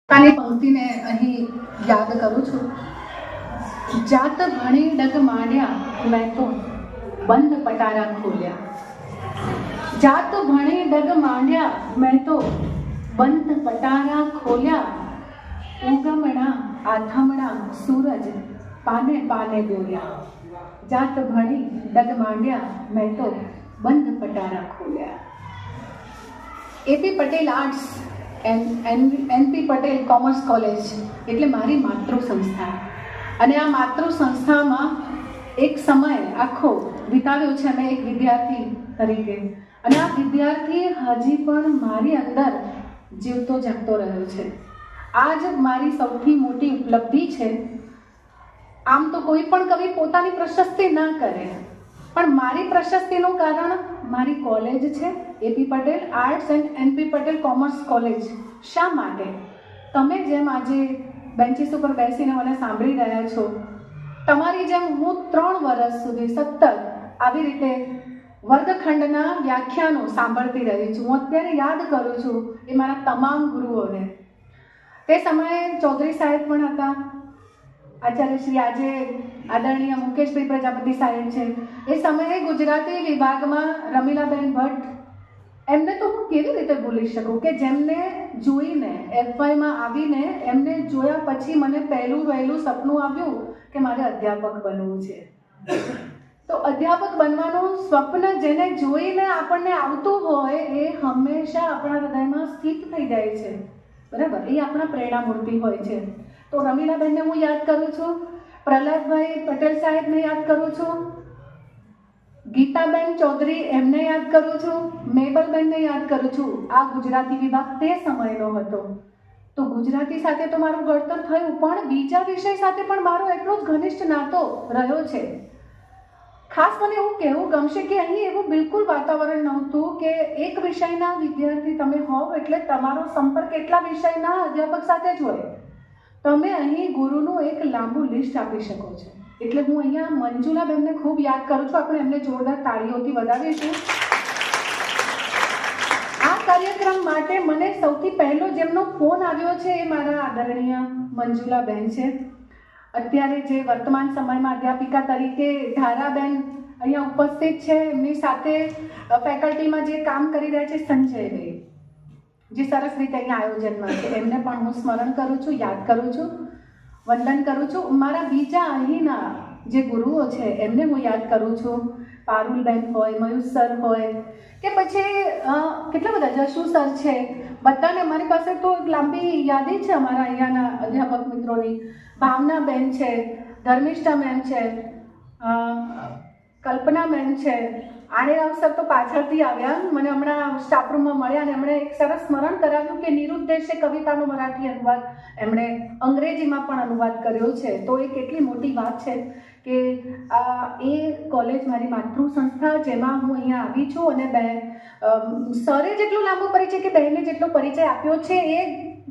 પોતાની પંક્તિને અહીં યાદ કરું છું. જાત ભણી ડગ માંડ્યા મેં તો બંધ પટારા ખોલ્યા. જાત ભણી ડગ માંડ્યા મેં તો બંધ પટારા ખોલ્યા. ઉગમણા આથમણા સૂરજ પાને પાને બોલ્યા. જાત ભણી ડગ માંડ્યા મેં તો બંધ પટારા ખોલ્યા. AP Patel arts NP Patel commerce college એટલે મારી માતૃ સંસ્થા, અને આ માતૃ સંસ્થામાં એક સમય આખો વિતાવ્યો છે મેં એક વિદ્યાર્થી તરીકે, અને આ વિદ્યાર્થી હજી પણ મારી અંદર જીવતો જાગતો રહ્યો છે. આ જ મારી સૌથી મોટી ઉપલબ્ધિ છે. આમ તો કોઈ પણ કવિ પોતાની પ્રશસ્તિ ના કરે, પણ મારી પ્રશસ્તિનું કારણ મારી કોલેજ છે, AP Patel arts and NP Patel commerce college. શા માટે? તમે જેમ આજે બેન્ચીસ ઉપર બેસીને મને સાંભળી રહ્યા છો, તમારી જેમ હું 3 વર્ષ સુધી સતત આવી રીતે વર્ગખંડના વ્યાખ્યાનો સાંભળતી રહી છું. હું અત્યારે યાદ કરું છું એ મારા તમામ ગુરુઓને. તે સમયે ચૌધરી સાહેબ પણ હતા, આચાર્ય શ્રી આજે આદરણીય મુકેશભાઈ પ્રજાપતિ સાહેબ છે. એ સમયે ગુજરાતી વિભાગમાં રમીલાબેન ભટ્ટ, એમને તો હું કેવી રીતે ભૂલી શકું કે જેમને જોઈને એફવાયમાં આવીને એમને જોયા પછી મને વહેલું સપનું આવ્યું કે મારે અધ્યાપક બનવું છે. તો અધ્યાપક બનવાનું સ્વપ્ન જેને જોઈને આપણને આવતું હોય એ હંમેશા આપણા હૃદયમાં સ્થિત થઈ જાય છે, બરાબર? એ આપણા પ્રેરણામૂર્તિ હોય છે. તો રમીલાબેનને હું યાદ કરું છું, પ્રહલાદભાઈ પટેલ સાહેબને યાદ કરું છું, ગીતાબેન ચૌધરી એમને યાદ કરું છું, મેબલબેનને યાદ કરું છું. આ ગુજરાતી વિભાગ તે સમયનો હતો. તો ગુજરાતી સાથે તો મારું ઘડતર થયું, પણ બીજા વિષય સાથે પણ મારો એટલો જ ઘનિષ્ઠ નાતો રહ્યો છે. ખાસ મને એવું કહેવું ગમશે કે અહીં એવું બિલકુલ વાતાવરણ નહોતું કે એક વિષયના વિદ્યાર્થી તમે હોવ એટલે તમારો સંપર્ક એટલા વિષયના અધ્યાપક સાથે જ હોય. તમે અહીં ગુરુનું એક લાંબુ લિસ્ટ આપી શકો છો. એટલે હું અહીંયા મંજુલાબેનને ખૂબ યાદ કરું છું. આપણે એમને જોરદાર તાળીઓથી વધાવીશું. આ કાર્યક્રમ માટે મને સૌથી પહેલો જેમનો ફોન આવ્યો છે એ મારા આદરણીય મંજુલાબેન છે. અત્યારે જે વર્તમાન સમયમાં અધ્યાપિકા તરીકે ધારાબેન અહીંયા ઉપસ્થિત છે, એમની સાથે ફેકલ્ટીમાં જે કામ કરી રહ્યા છે સંજયભાઈ, જે સરસ રીતે અહીંયા આયોજનમાં છે, એમને પણ હું સ્મરણ કરું છું, યાદ કરું છું, વંદન કરું છું. મારા બીજા અહીંના જે ગુરુઓ છે એમને હું યાદ કરું છું. પારુલબેન હોય, મયુષ સર હોય, કે પછી કેટલા બધા જશુ સર છે. બધાને મારી પાસે તો લાંબી યાદી છે અમારા અહીંયાના અધ્યાપક મિત્રોની. ભાવનાબેન છે, ધર્મિષ્ઠા મેમ છે, કલ્પના મેમ છે. આણેરાવ સર તો પાછળથી આવ્યા, મને હમણાં સ્ટાફરૂમમાં મળ્યા અને એમણે એક સરસ સ્મરણ કરાવ્યું કે નિરુદ્દેશે કવિતાનો મરાઠી અનુવાદ એમણે અંગ્રેજીમાં પણ અનુવાદ કર્યો છે. તો એ કેટલી મોટી વાત છે કે એ કોલેજ મારી માતૃ સંસ્થા, જેમાં હું અહીંયા આવી છું. અને સરે જેટલો લાંબો પરિચય કે બહેને જેટલો પરિચય આપ્યો છે એ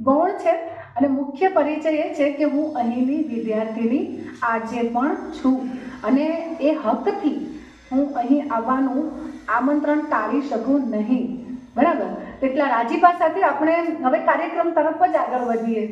ગૌણ છે, અને મુખ્ય પરિચય એ છે કે હું અહીંની વિદ્યાર્થીની આજે પણ છું, અને એ હકથી હું અહીં આવવાનું આમંત્રણ ટાળી શકું નહીં, બરાબર? એટલા રાજીપા સાથે આપણે હવે કાર્યક્રમ તરફ જ આગળ વધીએ.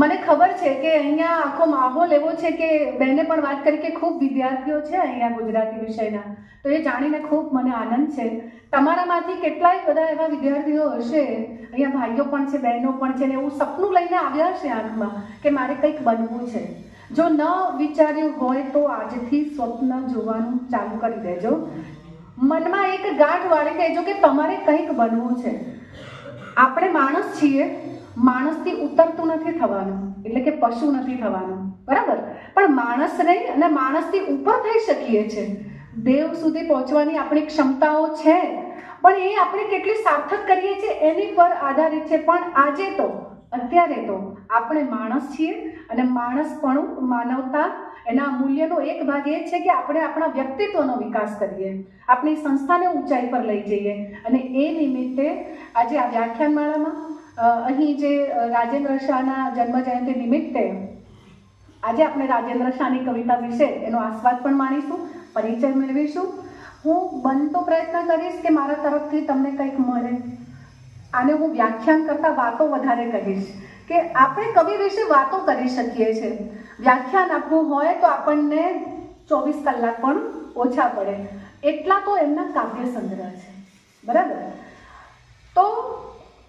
મને ખબર છે કે અહીંયા આખો માહોલ એવો છે કે બહેને પણ વાત કરી કે ખૂબ વિદ્યાર્થીઓ છે અહીંયા ગુજરાતી વિષયના. તો એ જાણીને ખૂબ મને આનંદ છે. તમારામાંથી કેટલાય બધા એવા વિદ્યાર્થીઓ હશે, અહીંયા ભાઈઓ પણ છે, બહેનો પણ છે, ને એવું સપનું લઈને આવ્યા છે આંખમાં કે મારે કંઈક બનવું છે. જો ન વિચાર્યું હોય તો આજથી સ્વપ્ન જોવાનું ચાલુ કરી દેજો. મનમાં એક ગાંઠ વાળી દેજો કે તમારે કંઈક બનવું છે. આપણે માણસ છીએ, માણસથી ઉતરતું નથી થવાનું, એટલે કે પશુ નથી થવાનું, બરાબર? પણ માણસ રહી અને માણસથી ઉપર થઈ શકીએ છીએ. દેવ સુધી પહોંચવાની આપણી ક્ષમતાઓ છે, પણ એ આપણે કેટલી સાર્થક કરીએ છીએ એની પર આધારિત છે. પણ આજે તો અત્યારે તો આપણે માણસ છીએ, અને માણસપણું, માનવતા, એના મૂલ્યનો એક ભાગ એ છે કે આપણે આપણા વ્યક્તિત્વનો વિકાસ કરીએ, આપણી સંસ્થાને ઊંચાઈ પર લઈ જઈએ. અને એ નિમિત્તે આજે આ વ્યાખ્યાનમાળામાં અહીં જે રાજેન્દ્ર શાહના જન્મજયંતિ નિમિત્તે આજે આપણે રાજેન્દ્ર શાહની કવિતા વિશે એનો આસ્વાદ પણ માણીશું, પરિચય મેળવીશું. હું બનતો પ્રયત્ન કરીશ કે મારા તરફથી તમને કંઈક મળે. આને હું વ્યાખ્યાન કરતાં વાતો વધારે કહીશ કે આપણે કવિ વિશે વાતો કરી શકીએ છીએ. વ્યાખ્યાન આપવું હોય તો આપણને 24 કલાક પણ ઓછા પડે, એટલા તો એમના કાવ્ય સંગ્રહ છે. બરાબર. તો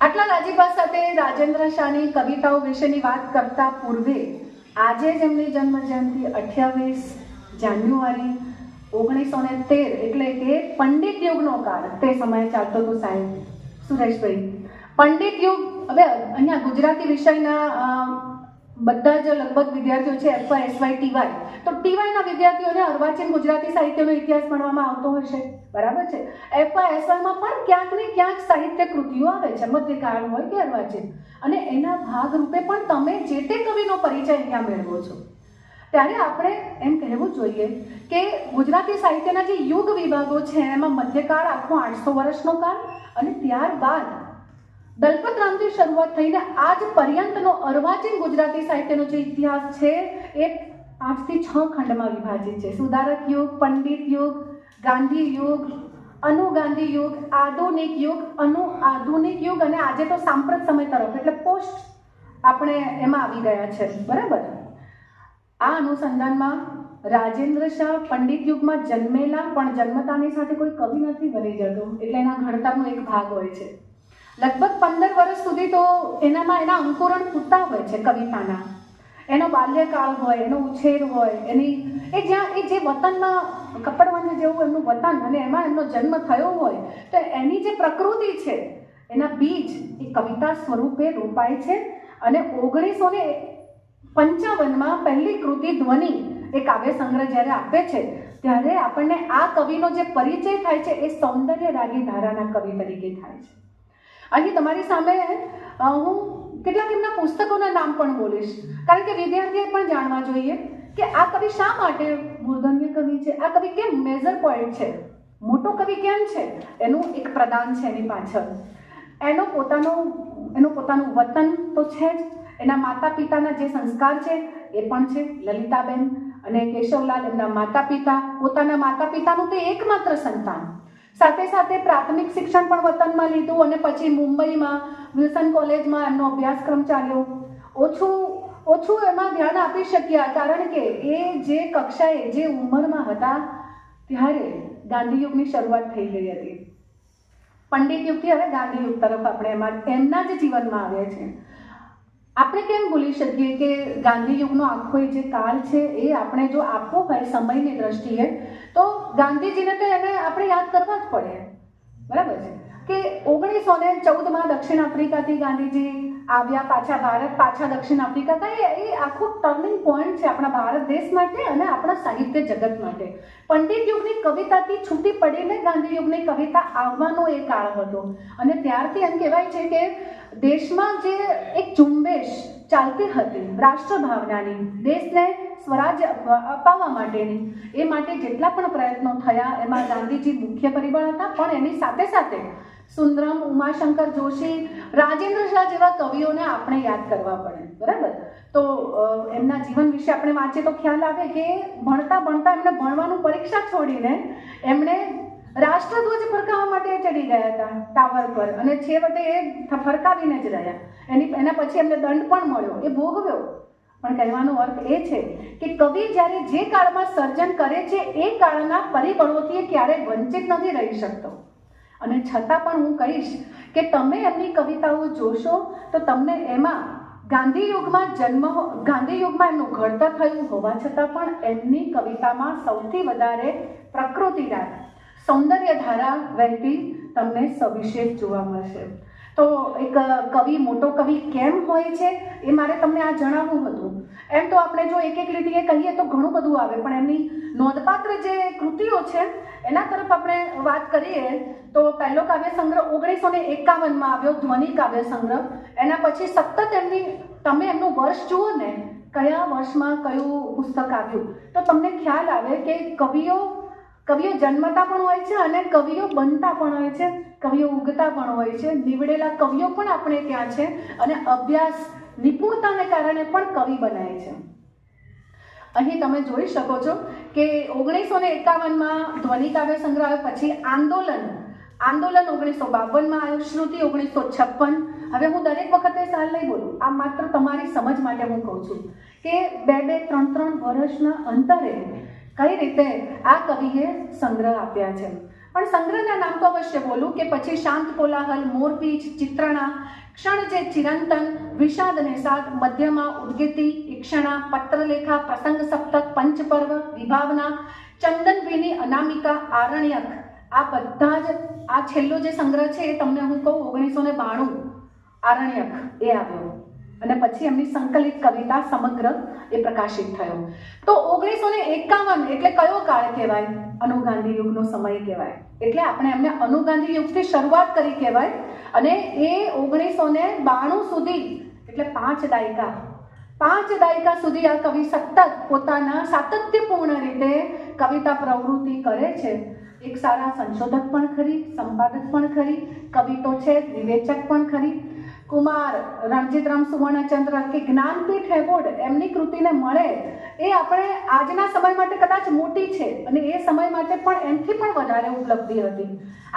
આટલા રાજીપા સાથે રાજેન્દ્ર શાહની કવિતાઓ વિશેની વાત કરતા પૂર્વે આજે જ એમની જન્મ જયંતિ 28 જાન્યુઆરી 1913 એટલે કે પંડિત યુગનો કાળ તે સમયે ચાલતો હતો. સાહેબ સુરેશભાઈ, પંડિત યુગ, હવે અહીંયા ગુજરાતી વિષયના બધા જ લગભગ વિદ્યાર્થીઓ છે FY SY TY, તો TYના વિદ્યાર્થીઓને અર્વાચીન ગુજરાતી સાહિત્યનો ઇતિહાસ ભણવામાં આવતો હશે. બરાબર છે. FY SYમાં પણ ક્યાંક ને ક્યાંક સાહિત્ય કૃતિઓ આવે છે, મધ્યકાળ હોય કે અર્વાચીન, અને એના ભાગરૂપે પણ તમે જે તે કવિનો પરિચય અહીંયા મેળવો છો. ત્યારે આપણે એમ કહેવું જોઈએ કે ગુજરાતી સાહિત્યના જે યુગ વિભાગો છે એમાં મધ્યકાળ આખો 800 વર્ષનો કાળ, અને ત્યારબાદ દલપતરામથી શરૂઆત થઈને આજ પર્યંતનો અર્વાચીન ગુજરાતી સાહિત્યનો જે ઇતિહાસ છે એ 5 થી 6 ખંડમાં વિભાજિત છે. સુધારક યુગ, પંડિત યુગ, ગાંધી યુગ, અનુગાંધી યુગ, આધુનિક યુગ, અનુઆધુનિક યુગ, અને આજે તો સાંપ્રત સમય તરફ એટલે પોસ્ટ આપણે એમાં આવી ગયા છે. બરાબર. આ અનુસંધાનમાં રાજેન્દ્ર શાહ પંડિત યુગમાં જન્મેલા, પણ જન્મતાની સાથે કોઈ કવિ નથી બની જતો, એટલે એના ઘડતરનો એક ભાગ હોય છે. લગભગ 15 વર્ષ સુધી તો એનામાં એના અંકુરણ ફૂટતા હોય છે કવિતાના. એનો બાલ્યકાળ હોય, એનો ઉછેર હોય, એ જે વતનમાં કપડવંજ જેવું એમનું વતન અને એમાં એમનો જન્મ થયો હોય, તો એની જે પ્રકૃતિ છે એના બીજ એ કવિતા સ્વરૂપે રોપાય છે. અને 1955માં પહેલી કૃતિ ધ્વનિ એ કાવ્ય સંગ્રહ જ્યારે આપે છે ત્યારે આપણને આ કવિનો જે પરિચય થાય છે એ સૌંદર્ય રાગી ધારાના કવિ તરીકે થાય છે. અહીં તમારી સામે હું કેટલાક એમના પુસ્તકોના નામ પણ બોલીશ, કારણ કે વિદ્યાર્થીએ પણ જાણવા જોઈએ કે આ કવિ શા માટે મૂર્ધન્ય કવિ છે, આ કવિ કેમ મેજર પોઈન્ટ છે, મોટો કવિ કેમ છે. એનું એક પ્રદાન છે એની પાછળ. એનું પોતાનું વતન તો છે જ, એના માતા પિતાના જે સંસ્કાર છે એ પણ છે. લલિતાબેન અને કેશવલાલ એમના માતા પિતા, પોતાના માતા પિતાનું તે એકમાત્ર સંતાન. સાથે સાથે પ્રાથમિક શિક્ષણ પણ વતનમાં લીધું અને પછી મુંબઈમાં વિલ્સન કોલેજમાં એમનો અભ્યાસક્રમ ચાલ્યો. ઓછું એમાં ધ્યાન આપી શક્યા, કારણ કે એ જે કક્ષાએ જે ઉંમરમાં હતા ત્યારે ગાંધી યુગની શરૂઆત થઈ ગઈ હતી. પંડિત યુગથી હવે ગાંધી યુગ તરફ આપણે એમના જ જીવનમાં આવ્યા છે. આપણે કેમ ભૂલી શકીએ કે ગાંધી યુગનો આખો જે કાળ છે એ આપણે જો આપવો હોય સમયની દ્રષ્ટિએ તો ગાંધીજીને તો એને આપણે યાદ કરવા જ પડે. બરાબર છે કે 1914માં દક્ષિણ આફ્રિકાથી ગાંધીજી આવ્યા પાછા ભારત, પાછા દક્ષિણ આફ્રિકા. એ આખું ટર્નિંગ પોઈન્ટ છે આપણા ભારત દેશ માટે અને આપણા સાહિત્ય જગત માટે. પંડિત યુગની કવિતાથી છૂટી પડીને ગાંધી યુગની કવિતા આવવાનો એ કાળ હતો, અને ત્યારથી એમ કહેવાય છે કે દેશમાં જે એક ઝુંબેશ ચાલતી હતી રાષ્ટ્ર ભાવનાની, દેશને સ્વરાજ્ય અપાવવા માટેની, એ માટે જેટલા પણ પ્રયત્નો થયા એમાં ગાંધીજી મુખ્ય પરિબળ હતા. પણ એની સાથે સાથે સુંદરમ, ઉમાશંકર જોશી, રાજેન્દ્ર શાહ જેવા કવિઓને આપણે યાદ કરવા પડે. બરાબર. તો એમના જીવન વિશે આપણે વાંચીએ તો ખ્યાલ આવે કે ભણતા એમને ભણવાનું પરીક્ષા છોડીને એમણે રાષ્ટ્રધ્વજ ફરકાવવા માટે ચડી ગયા હતા ટાવર પર, અને છેવટે એ ફરકાવીને જ રહ્યા. એના પછી એમને દંડ પણ મળ્યો, એ ભોગવ્યો. પણ કહેવાનો અર્થ એ છે કે કવિ જ્યારે જે કાળમાં સર્જન કરે છે એ કાળના પરિબળોથી ક્યારેય વંચિત નથી રહી શકતો. અને છતાં પણ હું કહીશ કે તમે એમની કવિતાઓ જોશો તો તમને એમાં ગાંધી યુગમાં એમનું ઘડતર થયું હોવા છતાં પણ એમની કવિતામાં સૌથી વધારે પ્રકૃતિરાગ, સૌંદર્ય ધારા વહેતી તમને સવિશેષ જોવા મળશે. તો એક કવિ મોટો કવિ કેમ હોય છે એ મારે તમને આ જણાવવું હતું. એમ તો આપણે જો એક લીટીએ કહીએ તો ઘણું બધું આવે, પણ એમની નોંધપાત્ર જે કૃતિઓ છે એના તરફ આપણે વાત કરીએ તો પહેલો કાવ્ય સંગ્રહ 1951માં આવ્યો, ધ્વનિ કાવ્ય સંગ્રહ. એના પછી સતત તમે એમનું વર્ષ જુઓ ને, કયા વર્ષમાં કયું પુસ્તક આવ્યું, તો તમને ખ્યાલ આવે કે કવિઓ જન્મતા પણ હોય છે અને કવિઓ બનતા પણ હોય છે, કવિઓ ઉગતા પણ હોય છે. નીવડેલા કવિઓ પણ આપણે ત્યાં છે, અને અભ્યાસ નિપુણતાને કારણે પણ કવિ બનાય છે. અહીં તમે જોઈ શકો છો કે 1951માં ધ્વનિ કાવ્ય સંગ્રહ, પછી આંદોલન 1952માં આવ્યું, શ્રુતિ 1956, હવે હું દરેક વખતે સાલ નહીં બોલું, આ માત્ર તમારી સમજ માટે હું કહું છું કે 2-3 વર્ષના અંતરે કઈ રીતે આ કવિએ સંગ્રહ આપ્યા છે. પણ સંગ્રહના નામ તો અવશ્ય બોલું કે પછી શાંત કોલાહલ, મોરપીંછ, ચિત્રણા, ક્ષણ જે ચિરંતન, વિષાદ ને સાદ, મધ્યમાં ઉદ્ગીતિ, ઈક્ષણા, પત્રલેખા, પ્રસંગ સપ્તક, પંચપર્વ, વિભાવના, ચંદનવીની, અનામિકા, આરણ્યક, આ બધા જ આ છેલ્લો જે સંગ્રહ છે એ તમને હું કહું 1992 આરણ્યક એ આવ્યો અને પછી એમની સંકલિત કવિતા સમગ્ર એ પ્રકાશિત થયો. તો 1951 એટલે કયો કાળ કહેવાય? અનુગાંધી યુગનો સમય કહેવાય. એટલે આપણે એમને અનુગાંધી યુગથી શરૂઆત કરી કહેવાય અને એ 1992 સુધી એટલે 5 દાયકા સુધી આ કવિ સતત પોતાના સાતત્યપૂર્ણ રીતે કવિતા પ્રવૃત્તિ કરે છે. એક સારા સંશોધક પણ ખરી, સંપાદક પણ ખરી, કવિ તો છે, વિવેચક પણ ખરી. કુમાર રણજીતરામ સુવર્ણચંદ્ર કે જ્ઞાનપીઠ એવોર્ડ એમની કૃતિને મળે એ આપણે આજના સમય માટે કદાચ મોટી છે અને એ સમય માટે પણ એમથી પણ વધારે ઉપલબ્ધિ હતી.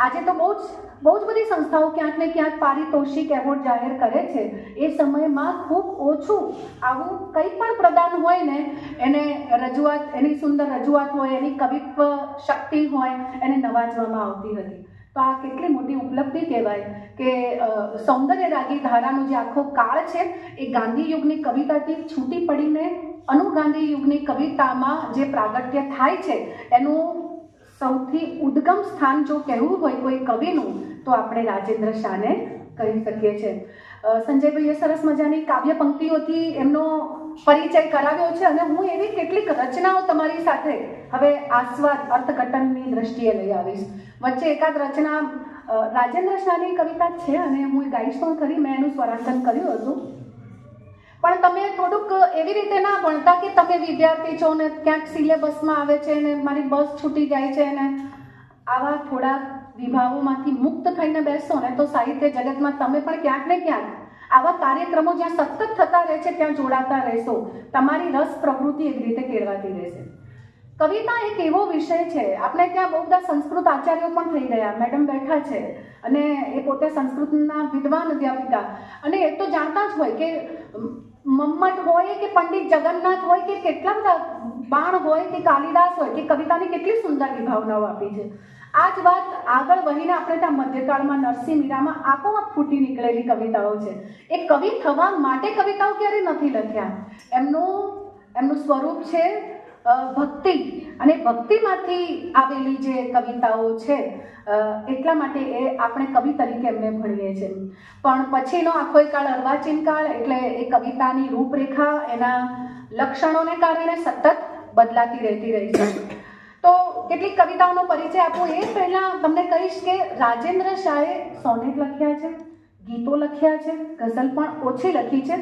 આજે તો બહુ જ બધી સંસ્થાઓ ક્યાંક ને ક્યાંક પારિતોષિક એવોર્ડ જાહેર કરે છે. એ સમયમાં ખૂબ ઓછું આવું કંઈ પણ પ્રદાન હોય ને એને રજૂઆત, એની સુંદર રજૂઆત હોય, એની કવિત્વ શક્તિ હોય એને નવાજવામાં આવતી હતી. તો આ કેટલી મોટી ઉપલબ્ધિ કહેવાય કે સૌંદર્ય રાગી ધારાનો જે આખો કાળ છે એ ગાંધી યુગની કવિતાથી છૂટી પડીને અનુગાંધી યુગની કવિતામાં જે પ્રાગટ્ય થાય છે એનું સૌથી ઉદ્ગમ સ્થાન જો કહેવું હોય કોઈ કવિનું તો આપણે રાજેન્દ્ર શાહને કહી શકીએ છીએ. સંજયભાઈએ સરસ મજાની કાવ્ય પંક્તિઓથી એમનો પરિચય કરાવ્યો છે અને હું એવી કેટલીક રચનાઓ તમારી સાથે હવે આસ્વાદ અર્થઘટનની દ્રષ્ટિએ લઈ આવીશ. વચ્ચે એકાદ રચના રાજેન્દ્ર શાહની કવિતા છે અને હું ગાઈશ પણ ખરી, મેં એનું સ્વરાંકન કર્યું હતું. પણ તમે થોડુંક એવી રીતે ના ભણતા કે તમે વિદ્યાર્થી છો ને ક્યાંક સિલેબસમાં આવે છે ને મારી બસ છૂટી જાય છે ને આવા થોડા વિભાગોમાંથી મુક્ત થઈને બેસો ને તો સાહિત્ય જગતમાં તમે પણ ક્યાંક ને ક્યાંક આવા કાર્યક્રમો જ્યાં સતત થતા રહે છે ત્યાં જોડાતા રહેશો. તમારી રસ પ્રવૃત્તિ એવી રીતે કેળવાતી રહેશે. કવિતા એક એવો વિષય છે, આપણે ત્યાં બહુ બધા સંસ્કૃત આચાર્યો પણ થઈ ગયા, મેડમ બેઠા છે અને એ પોતે સંસ્કૃતના વિદ્વાન અધ્યાપિકા અને એ તો જાણતા જ હોય કે મમ્મટ હોય કે પંડિત જગન્નાથ હોય કે કેટલા બધા બાણ હોય કે કાલિદાસ હોય કે કવિતાની કેટલી સુંદર વિભાવનાઓ આપી છે. આ જ વાત આગળ વહીને આપણે ત્યાં મધ્યકાળમાં નરસિંહ મીરામાં આપોઆપ ફૂટી નીકળેલી કવિતાઓ છે. એ કવિ થવા માટે કવિતાઓ ક્યારેય નથી લખ્યા. એમનું સ્વરૂપ છે ભક્તિ અને ભક્તિમાંથી આવેલી જે કવિતાઓ છે એટલા માટે એ આપણે કવિ તરીકે એમને ભણીએ છીએ. પણ પછીનો આખો કાળ અર્વાચીન કાળ એટલે એ કવિતાની રૂપરેખા એના લક્ષણોને કારણે સતત બદલાતી રહેતી રહી છે. તો કેટલીક કવિતાઓનો પરિચય આપું એ પહેલાં તમને કહીશ કે રાજેન્દ્ર શાહે સોનેટ લખ્યા છે, ગીતો લખ્યા છે, ગઝલ પણ ઓછી લખી છે,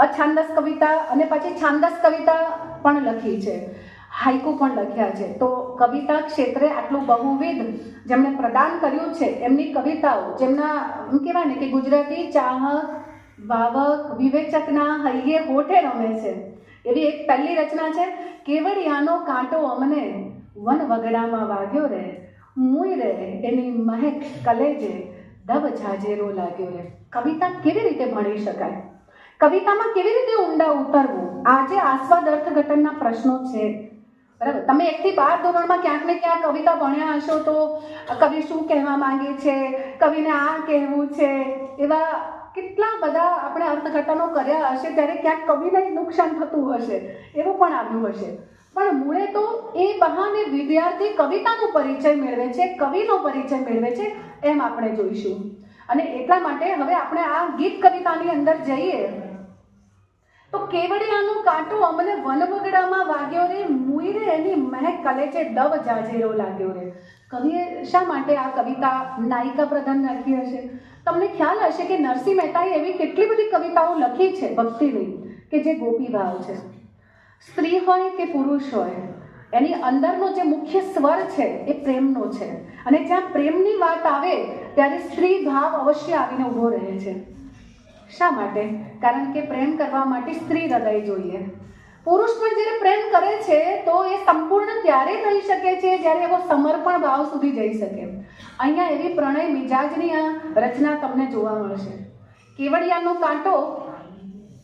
અછાંદસ કવિતા અને પછી છાંદસ કવિતા પણ લખી છે, હાઇકુ પણ લખ્યા છે. તો કવિતા ક્ષેત્રે આટલું બહુવિધ જેમણે પ્રદાન કર્યું છે એમની કવિતાઓ, જેમના કહેવાય ને કે ગુજરાતી ચાહક ભાવક વિવેચકના હૈયે હોઠે રમે છે એવી એક પહેલી રચના છે, કેવડિયાનો કાંટો અમને વન વગડામાં વાગ્યો રે, મુઈ રે એની મહેક કલેજે દવ ઝાઝેરો લાગ્યો રે. કવિતા કેવી રીતે ભણી શકાય, કવિતામાં કેવી રીતે ઊંડા ઉતરવું, આ જે આસ્વાદ અર્થઘટનના પ્રશ્નો છે. બરાબર, તમે 1 થી 12 ધોરણમાં ક્યાંક ને ક્યાંક કવિતા ભણ્યા હશો તો કવિ શું કહેવા માંગે છે, કવિને આ કહેવું છે, એવા કેટલા બધા આપણે અર્થઘટનો કર્યા હશે ત્યારે ક્યાંક કવિને નુકસાન થતું હશે, એવું પણ આવ્યું હશે. પણ મૂળે તો એ બહાને વિદ્યાર્થી કવિતાનો પરિચય મેળવે છે, કવિનો પરિચય મેળવે છે એમ આપણે જોઈશું. અને એટલા માટે હવે આપણે આ ગીત કવિતાની અંદર જઈએ તો કેવડિયાનો કાંટો અમને વનવગડામાં વાગ્યો રે, મુઈ રે એની મહેક કલેજે દવ ઝાઝેરો લાગ્યો રે. કવિએ શા માટે આ કવિતા નાયિકા પ્રધાન રાખી હશે? તમને ખ્યાલ હશે કે નરસિંહ મહેતાએ એવી કેટલી બધી કવિતાઓ લખી છે ભક્તિની કે જે ગોપી ભાવ છે. સ્ત્રી હોય કે પુરુષ હોય એની અંદરનો જે મુખ્ય સ્વર છે એ પ્રેમનો છે અને જ્યાં પ્રેમની વાત આવે ત્યારે સ્ત્રી ભાવ અવશ્ય આવીને ઊભો રહે છે. શા માટે? કારણ કે પ્રેમ કરવા માટે સ્ત્રી હૃદય જોઈએ. પુરુષ પણ જ્યારે પ્રેમ કરે છે તો એ સંપૂર્ણ ત્યારે થઈ શકે છે જ્યારે એવો સમર્પણ ભાવ સુધી જઈ શકે. અહીંયા એવી પ્રણય મિજાજની આ રચના તમને જોવા મળશે. કેવડિયાનો કાંટો,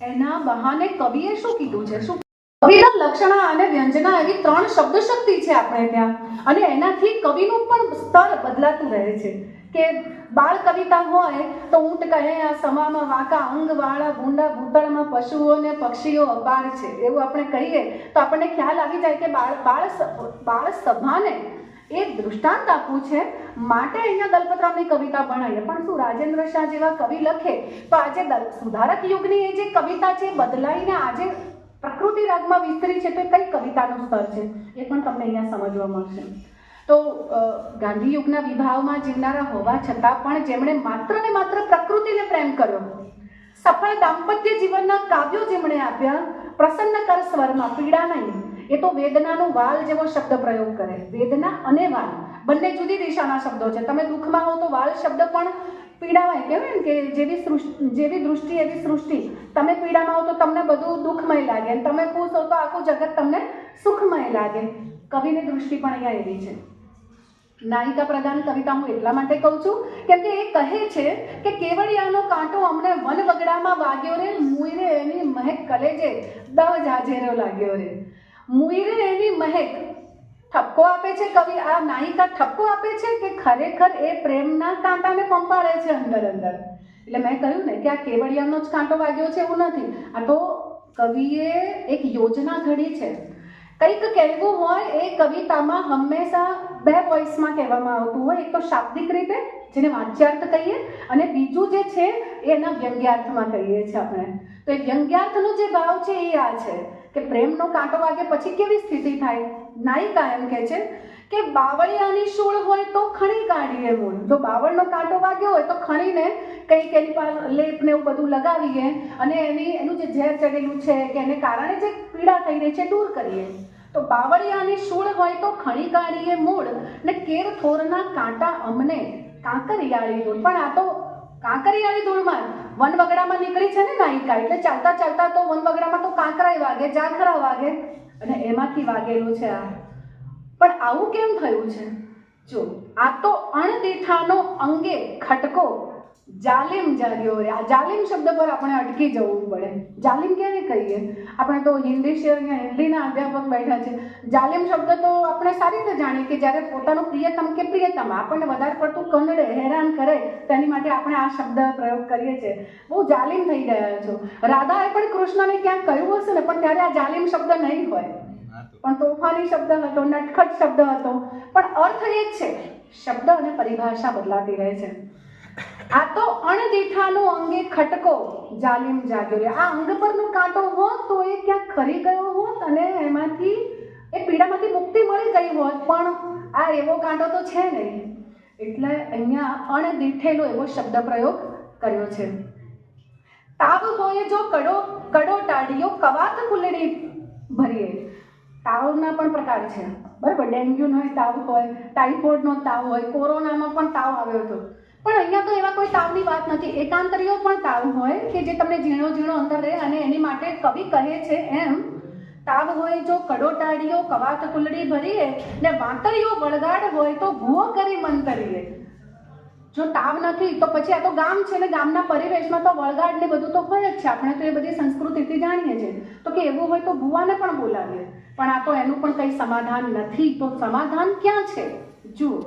એના બહાને કવિએ શું કીધું છે? શું કવિતા, લક્ષણા અને વ્યંજના એવી 3 શબ્દ શક્તિ છે આપણે ત્યાં, અને એનાથી કવિનું પણ સ્તર બદલાતું રહે છે. કે બાળ કવિતા હોય તો ઊંટ કહે આ સમામાં વાંકા અંગવાળા ભૂંડા ભૂતળમાં પશુઓ ને પક્ષીઓ અપાર છે, એવું આપણે કહીએ તો આપણને ખ્યાલ આવી જાય કે બાળ સભાને એક દૃષ્ટાંત આપવું છે માટે અહીંયા દલપતરામની કવિતા ભણાઈએ. પણ શું રાજેન્દ્ર શાહ જેવા કવિ લખે તો આજે સુધારક યુગની એ જે કવિતા છે બદલાઈને આજે પ્રકૃતિ રાગમાં વિસ્તરી છે, તો એ કઈ કવિતાનું સ્તર છે એ પણ તમને અહીંયા સમજવા મળશે. તો ગાંધી યુગના વિભાવમાં જીવનારા હોવા છતાં પણ જેમણે માત્ર ને માત્ર પ્રકૃતિને પ્રેમ કર્યો, સફળ દાંપત્ય જીવનના કાવ્યો જેમણે આપ્યા, પ્રસન્ન કર સ્વરમાં પીડા નહીં, એ તો વેદનાનું વાલ જેવો શબ્દ પ્રયોગ કરે. વેદના અને વાલ બંને જુદી દિશાના શબ્દો છે. તમે દુઃખમાં હો તો વાલ શબ્દ પણ પીડાવાય, કહેવાય કે જેવી દૃષ્ટિ એવી સૃષ્ટિ. તમે પીડામાં હો તો તમને બધું દુઃખમય લાગે, અને તમે ખુશ હો તો આખું જગત તમને સુખમય લાગે. કવિની દૃષ્ટિ પણ અહીંયા એવી છે. નાયિકા પ્રધાન કવિતા હું એટલા માટે કહું છું કેમ કે એ કહે છે કે કેવડિયાનો કાંટો અમને વન વગડામાં વાગ્યો રે, મુઈરે એની મહેક કલેજે દહ જાજેરો લાગ્યો રે. મુઈરે એની મહેક ઠપકો આપે છે કવિ, આ નાયિકા ઠપકો આપે છે કે ખરેખર એ પ્રેમના કાંટાને પંપાળે છે અંદર અંદર. એટલે મેં કહ્યું ને કે આ કેવડિયાનો જ કાંટો વાગ્યો છે એવું નથી, આ તો કવિએ એક યોજના ઘડી છે. કંઈક કહેવું હોય એ કવિતામાં હંમેશા 2 વોઇસમાં કહેવામાં આવતું હોય. એક તો શાબ્દિક રીતે જેને વાચ્યાર્થ કહીએ, અને બીજું જે છે એના વ્યંગ્યાર્થમાં કહીએ છીએ આપણે. તો એ વ્યંગ્યાર્થનો જે ભાવ છે એ આ છે કે પ્રેમનો કાંટો વાગે પછી કેવી સ્થિતિ થાય. નાયિકા એમ કહે છે કે બાવળિયાની શૂળ હોય તો ખણી કાઢીએ મૂળ. જો બાવળનો કાંટો વાગ્યો હોય તો ખણીને કંઈક એની પર લેપ ને એવું બધું લગાવીએ અને એનું જે ઝેર ચડેલું છે કે એને કારણે જે પીડા થઈ રહી છે દૂર કરીએ. તો બાવળિયાની શૂળ હોય તો ખણી કાઢીએ મૂળ, ને કેર થોરના કાંટા અમને કાંકરિયાળી ધૂળ. પણ આ તો કાંકરિયાળી ધૂળમાં વનવગડામાં નીકળી છે ને નાયિકા, એટલે ચાલતા ચાલતા તો વનવગડામાં તો કાંકરાય વાગે, જાખરા વાગે, અને એમાંથી વાગેલું છે આ. પણ આવું કેમ થયું છે? જો આ તો અણદીઠાનો અંગે ખટકો જાલિમ જાગ્યો રે. આ જાલિમ શબ્દ પર આપણે અટકી જવું પડે. જાલિમ ક્યારે કહીએ? આપણે તો હિન્દીના અધ્યાપક બેઠા છે. જાલિમ શબ્દ તો આપણે સારી રીતે જાણીએ કે જ્યારે પોતાનું પ્રિયતમ કે પ્રિયતમ આપણને વધારે પડતું કંડડે હેરાન કરે તેની માટે આપણે આ શબ્દ પ્રયોગ કરીએ છીએ. બહુ જાલિમ થઈ ગયા છો. રાધાએ પણ કૃષ્ણને ક્યાંક કહ્યું હશે ને, પણ ત્યારે આ જાલિમ શબ્દ નહીં હોય, પણ તોફાની શબ્દ હતો, નટખટ શબ્દ હતો, પણ અર્થ એ જ છે. શબ્દ અને પરિભાષા બદલાતી રહે છે. આ તો અણદીઠાનો અંગે ખટકો જાલિમ જાગ્યો રે. આ અંગ પરનો કાંટો હોત તો એ ક્યાંક ખરી ગયો હોત અને એમાંથી એ પીડામાંથી મુક્તિ મળી ગઈ હોત, પણ આ એવો કાંટો તો છે નહીં. એટલે અહીંયા અણદીઠેલો એવો શબ્દ પ્રયોગ કર્યો છે. તાવ હોય જો કડો ટાઢિયો કવાત ફૂલડી ભરીએ. તાવના પણ પ્રકાર છે, બરાબર. ડેન્ગ્યુનો તાવ હોય, ટાઇફોઇડનો તાવ હોય, કોરોનામાં પણ તાવ આવ્યો હતો. પણ અહીંયા તો એવા કોઈ તાવની વાત નથી. એકાંતરીઓ પણ તાવ હોય કે જે તમને ઝીણો ઝીણો અંદર રહે, અને એની માટે કવિ કહે છે એમ તાવ હોય જો કડો ટાઢિયો કવાત ફૂલડી ભરીએ, ને વાંતરીઓ વળગાડ હોય તો ભૂવો કરી મંતરીએ. જો તાવ નથી તો પછી આ તો ગામ છે ને, ગામના પરિવેશમાં તો વળગાડ ને બધું તો હોય જ છે. આપણે તો એ બધી સંસ્કૃતિથી જાણીએ છીએ. તો કે એવું હોય તો ભૂવાને પણ બોલાવીએ, પણ આ તો એનું પણ કંઈ સમાધાન નથી. તો સમાધાન ક્યાં છે? જુઓ,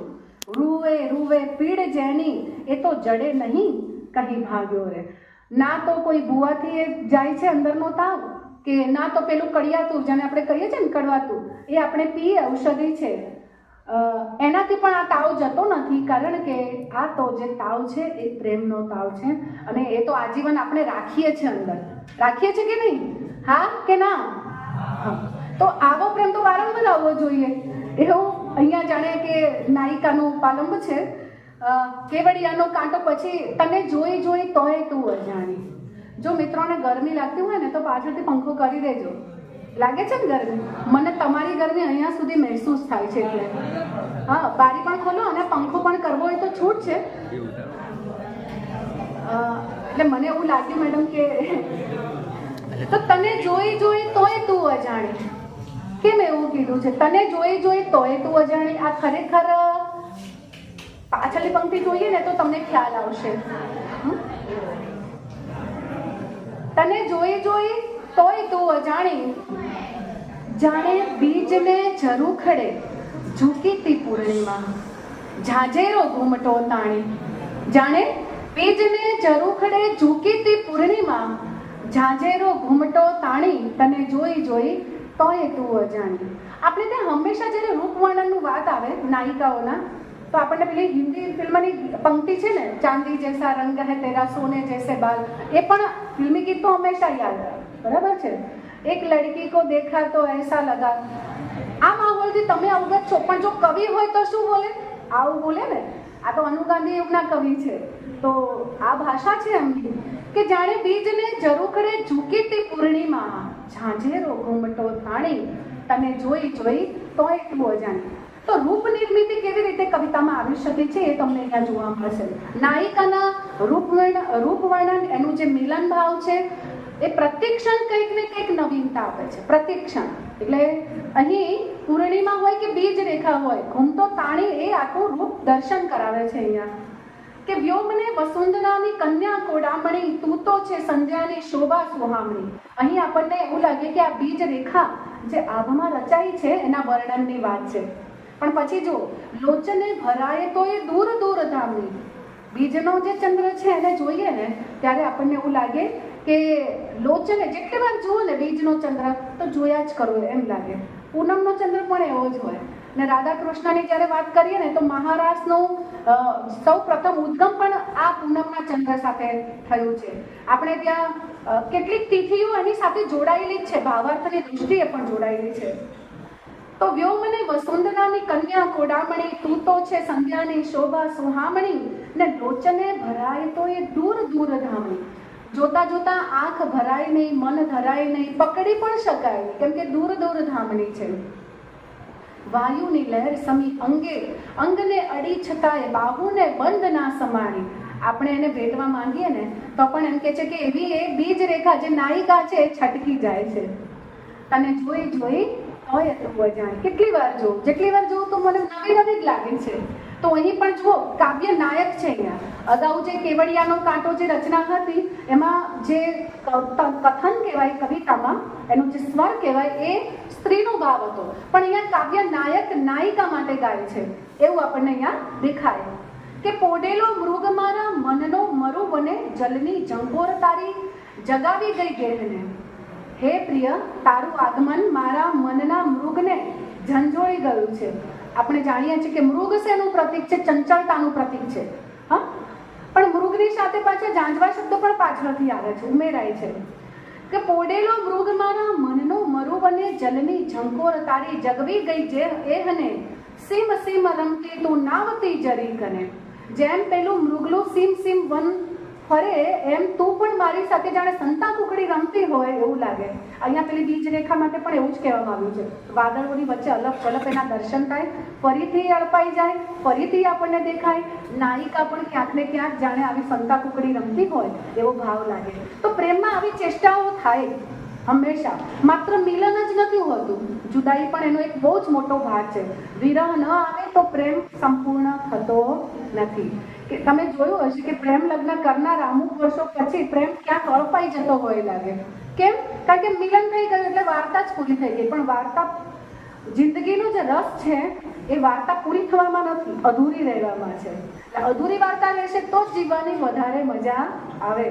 રૂવે રૂવે પીડ જેની એ તો જડે નહીં કહી ભાગ્યો રે. ના તો કોઈ ભૂવાથી એ જાય છે અંદરનો તાવ, કે ના તો પેલું કડિયાતું જેને આપણે કહીએ છીએ ને કડવાતું, એ આપણે પીએ, ઔષધિ છે, એનાથી પણ આ તાવ જતો નથી. કારણ કે આ તો જે તાવ છે એ પ્રેમનો તાવ છે, અને એ તો આજીવન આપણે રાખીએ છીએ અંદર. રાખીએ છીએ કે નહીં? હા કે ના? તો આવો પ્રેમ તો વારંવાર આવવો જોઈએ. એવું અહીંયા જાણે કે નાયિકાનું પાલંબ છે, કેવડિયાનો કાંટો પછી તને જોઈ જોઈ તોય તું અજાણી. જો મિત્રોને ગરમી લાગતી હોય ને તો પાછળથી પંખો કરી દેજો. લાગે છે ને ગરમી? મને તમારી ગરમી અહીંયા સુધી મહેસૂસ થાય છે. એટલે હા, બારી પણ ખોલો અને પંખો પણ કરવો હોય તો છૂટ છે. એટલે મને એવું લાગ્યું મેડમ કે તો તને જોઈ જોઈ તોય તું અજાણી. કેમ એવું કીધું છે? તને જોઈ જોઈ તોય તું અજાણી. આ ખરેખર પાછળની પંક્તિ જોઈએ ને તો તમને ખ્યાલ આવશે. તને જોઈ જોઈ તોય તું અજાણી, જાણે બીજને ઝરૂખડે ઝૂકીતી પૂર્ણિમા, ઝાઝેરો ઘૂમટો તાણી. જાણે બીજને ઝરૂખડે ઝૂકીતી પૂર્ણિમા, ઝાઝેરો ઘૂમટો તાણી, તને જોઈ જોઈ તોય તું અજાણી. આપણે ત્યાં હંમેશા જ્યારે રૂપ વર્ણનનું વાત આવે નાયિકાઓના, તો આપણને પેલી હિન્દી ફિલ્મની પંક્તિ છે ને, ચાંદી જૈસા રંગ હે તેરા સોને જૈસે બાલ, એ પણ ફિલ્મી ગીત તો હંમેશા યાદ આવે, બરાબર છે. એક લડકી કો દેખા તો એસા લગા. આ માહોલથી તમે અવગત છો, પણ જો કવિ હોય તો શું બોલે? આવું બોલે ને. આ તો અનુ ગાંધી યુગના કવિ છે, તો આ ભાષા છે એમની કે જાણે બીજને ઝરૂખડે ઝૂકીતી પૂર્ણિમા, ઝાઝેરો ઘૂમટો તાણી, તને જોઈ જોઈ તોય તું અજાણી. તો રૂપ નિર્મિતિ કેવી રીતે કવિતામાં આવી શકે છે એ તમને અહીંયા જોવા મળશે. નાયિકાના રૂપ વર્ણન, એનું જે મિલન ભાવ છે, એ પ્રતિક્ષણ કંઈક ને કંઈક નવીનતા આપે છે. પ્રતિક્ષણ એટલે અહીં પૂર્ણિમા હોય કે બીજ રેખા હોય, ઘૂમતો તાણી, એ આખું રૂપ દર્શન કરાવે છે અહીંયા કે વ્યોમને વસુંધરાની કન્યા કોડામણી, તું તો છે સંધ્યાની શોભા સુહામણી. અહીં આપણને એવું લાગે કે આ બીજ રેખા જે આભમાં રચાઈ છે એના વર્ણનની વાત છે, પણ પછી જો લોચને ભરાય તો એ દૂર દૂર ધામની. બીજનો જે ચંદ્ર છે એને જોઈએ ને ત્યારે આપણને એવું લાગે કે લોચને જેટલી વાર જુઓ ને બીજનો ચંદ્ર તો જોયા જ કરો એમ લાગે. પૂનમનો ચંદ્ર પણ એવો જ હોય. ને રાધા કૃષ્ણની જ્યારે વાત કરીએ ને તો મહારાસનો સૌ પ્રથમ ઉદ્ગમ પણ આ પૂનમના ચંદ્ર સાથે થયું છે. આપણે ત્યાં કેટલીક તિથિઓ એની સાથે જોડાયેલી જ છે, ભાવાર્થની દૃષ્ટિએ પણ જોડાયેલી છે. તો વ્યોમને વસુંધરાની કન્યા કોડામણી, તું તો છે સંધ્યાની શોભા સુહામણી, ને લોચને ભરાય તો એ દૂર દૂર ધામણી. જોતા જોતા આંખ ભરાય નહીં, મન ધરાય નહીં, પકડી પણ શકાય કેમ કે દૂર દૂર ધામણી છે. વાયુની લહેર સમી અંગે, અંગને અડી છતાંય બાહુને બંધ ના સમાણી. આપણે એને ભેટવા માંગીએ ને તો પણ એમ કે છે કે એવી એ બીજ રેખા જે નાયિકા છે એ છટકી જાય છે. તને જોઈ જોઈ તોય તું અજાણી. કેટલી વાર જોઉં, જેટલી વાર જોઉં તો મને નવી નવી જ લાગે છે. તો અહીં પણ જુઓ, કાવ્ય નાયક છે અહીંયા. અગાઉ જે કેવડિયાનો કાંટો જે રચના હતી એમાં જે કથન કહેવાય કવિતામાં, એનો જે સ્વર કહેવાય એ સ્ત્રીનો ભાવ હતો, પણ અહીંયા કાવ્ય નાયક નાયિકા માટે ગાય છે એવું આપણને અહીંયા દેખાય કે પોડેલો મૃગ મારા મનનો મરુ વને, જલની જંગોર તારી જગાવી ગઈ ગેહને. હે પ્રિય, તારું આગમન મારા મનના મૃગને ઝંઝોળી ગયું છે. આપણે જાણીએ છીએ કે મૃગ શેનું પ્રતીક છે? ચંચળતાનું પ્રતીક છે. હા, પણ મૃગની સાથે પાછા ઝાંઝવા શબ્દો પણ પાછળથી આવે છે, ઉમેરાય છે કે પોડેલો મૃગ મારા મનનો મરુ વને, જલની ઝંકોર તારી જગવી ગઈ જે એહને, સીમ સીમ રમતી તું નાવતી જરી કને. જેમ પેલું મૃગલું સીમ સીમ વન ફરે એમ તું પણ મારી સાથે જાણે સંતા કુકડી રમતી હોય એવું લાગે. અહીંયા પેલી બીજ રેખા માટે પણ એવું જ કહેવામાં આવ્યું છે. વાદળોની વચ્ચે અલગ ઝલક એના દર્શન થાય, ફરીથી અળપાઈ જાય, ફરીથી આપણને દેખાય. નાયિકા પણ ક્યાંક ને ક્યાંક જાણે આવી સંતા કુકડી રમતી હોય એવો ભાવ લાગે. તો પ્રેમમાં આવી ચેષ્ટાઓ થાય હંમેશા. માત્ર મિલન જ નથી હોતું, જુદાઈ પણ એનો એક બહુ જ મોટો ભાગ છે. વિરહ ન આવે તો પ્રેમ સંપૂર્ણ થતો નથી. કે તમે જોયું હશે કે પ્રેમ લગ્ન કરનાર અમુક વર્ષો પછી પ્રેમ ક્યાંક અળપાઈ જતો હોય લાગે. કેમ? કારણ કે મિલન થઈ ગયું એટલે વાર્તા જ પૂરી થઈ ગઈ. પણ વાર્તા, જિંદગીનો જે રસ છે એ વાર્તા પૂરી થવામાં નથી, અધૂરી રહેવામાં છે. અધૂરી વાર્તા રહેશે તો જ જીવવાની વધારે મજા આવે.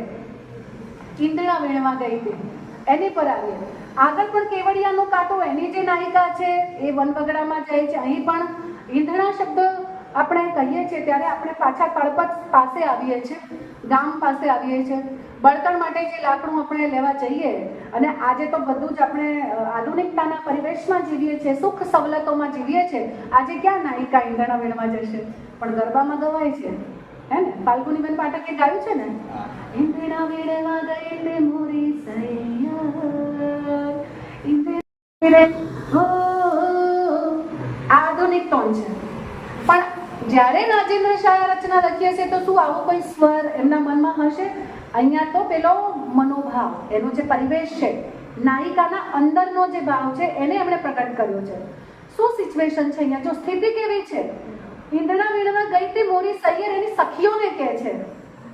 ઇન્દ્રિયા વીણવા ગઈ હતી એની પર આવીએ. આગળ પણ કેવડિયાનો કાંટો, એની જે નાયિકા છે એ વનવગડામાં જાય છે. અહીં પણ ઈંધણા શબ્દ આપણે કહીએ છીએ ત્યારે આપણે પાછા તળપત પાસે આવીએ છીએ, ગામ પાસે આવીએ છીએ. બળતણ માટે જે લાકડું આપણે લેવા જઈએ, અને આજે તો બધું જ આપણે આધુનિકતાના પરિવેશમાં જીવીએ છીએ, સુખ સવલતોમાં જીવીએ છીએ. આજે ક્યાં નાયિકા ઈંધણા વીણવા જશે? પણ ગરબામાં ગવાય છે, હે ને? ફાલ્ગુનીબેન પાઠકે ગાયું છે ને, ઈંધણા વીણવા ગઈ તે મોરી સૈયા, ઈંધણા આધુનિક ટોન છે. પણ જ્યારે રાજેન્દ્ર શાહે રચના લખી હશે તો શું આવો કોઈ સ્વર એમના મનમાં હશે? અહીંયા તો પેલો મનોભાવ, એનો જે પરિવેશ છે, નાયિકાના અંદરનો જે ભાવ છે એને એમણે પ્રકટ કર્યો છે. શું સિચ્યુએશન છે અહીંયા? જો સ્થિતિ કેવી છે? ઈંધણા વીણવા ગઈ તે મોરી સૈયર એની સખીઓને કહે છે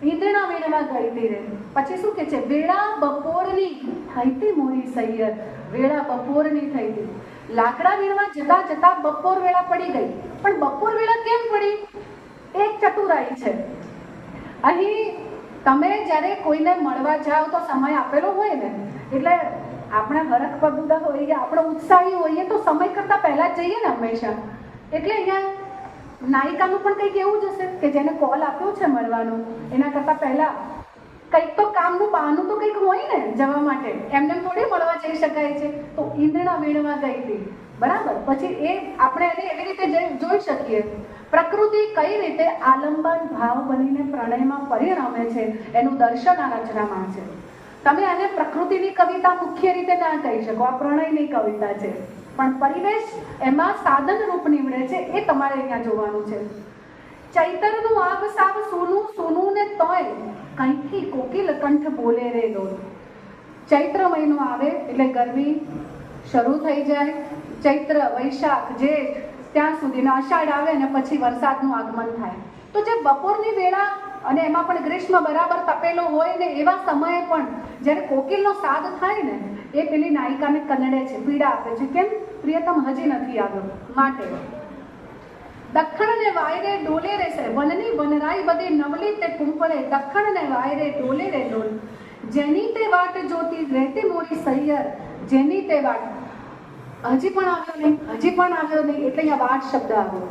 ઈંધણા વીણવા ગઈ હતી રે. પછી શું કે છે, વેળા બપોરની થઈ હતી મોરી સૈયર, વેળા બપોરની થઈ હતી. લાકડા વીણવા જતા જતા બપોર વેળા પડી ગઈ. પણ બપોર વેળા કેમ પડી? એક ચતુરાઈ છે. અહીં તમે જ્યારે કોઈને મળવા જાઓ તો સમય આપેલો હોય ને, એટલે આપણે હરખ પદુદા હોઈએ, આપણે ઉત્સાહી હોઈએ તો સમય કરતાં પહેલા જ જઈએ ને હંમેશા. એટલે અહીંયા નાયિકાનું પણ કંઈક એવું જ હશે કે જેને કોલ આપ્યો છે મળવાનો, એના કરતાં પહેલા કંઈક તો કામનું બહાનું તો કંઈક હોય ને જવા માટે, એમને થોડી મળવા જઈ શકાય છે. તો ઈંધણા વીણવા ગઈ હતી, બરાબર. પછી એ આપણે એને એવી રીતે જોઈ શકીએ, પ્રકૃતિ કઈ રીતે આલંબન ભાવ બનીને પ્રણયમાં પરિણમે છે એનું દર્શન આ રચનામાં છે. તમે આને પ્રકૃતિની કવિતા મુખ્ય રીતે ના કહી શકો, આ પ્રણયની કવિતા છે. પણ પરિવેશ એમાં સાધન રૂપ નીવડે છે, એ તમારે અહીંયા જોવાનું છે. ચૈતરનું આગ સાવ સોનું સોનું ને તોય કંઈથી કોકિલ કંઠ બોલે રે ડોલ. ચૈત્ર મહિનો આવે એટલે ગરમી શરૂ થઈ જાય. ચૈત્ર, વૈશાખ, જેઠ, ત્યાં સુધીના અષાઢ આવે ને પછી વરસાદનું આગમન થાય. તો જે બપોરની વેળા અને એમાં પણ ગ્રીષ્મ બરાબર તપેલો હોય ને એવા સમયે પણ જ્યારે કોકિલનો સાદ થાય ને, એ પેલી નાયિકાને કનડે છે, પીડા આપે છે. કેમ? પ્રિયતમ હજી નથી આવ્યો માટે. દખણ ને વાયરે ડોલે રે છે, વનની વનરાઈ બધી નવલી તે કુંપળે. દખણ ને વાયરે ડોલે રે ડોલ, જેની તે વાટ જોતી રહેતી મોરી સૈયર, જેની તે વાટ. હજી પણ આવ્યો નહીં, હજી પણ આવ્યો નહીં, એટલે અહીંયા વાટ શબ્દ આવ્યો.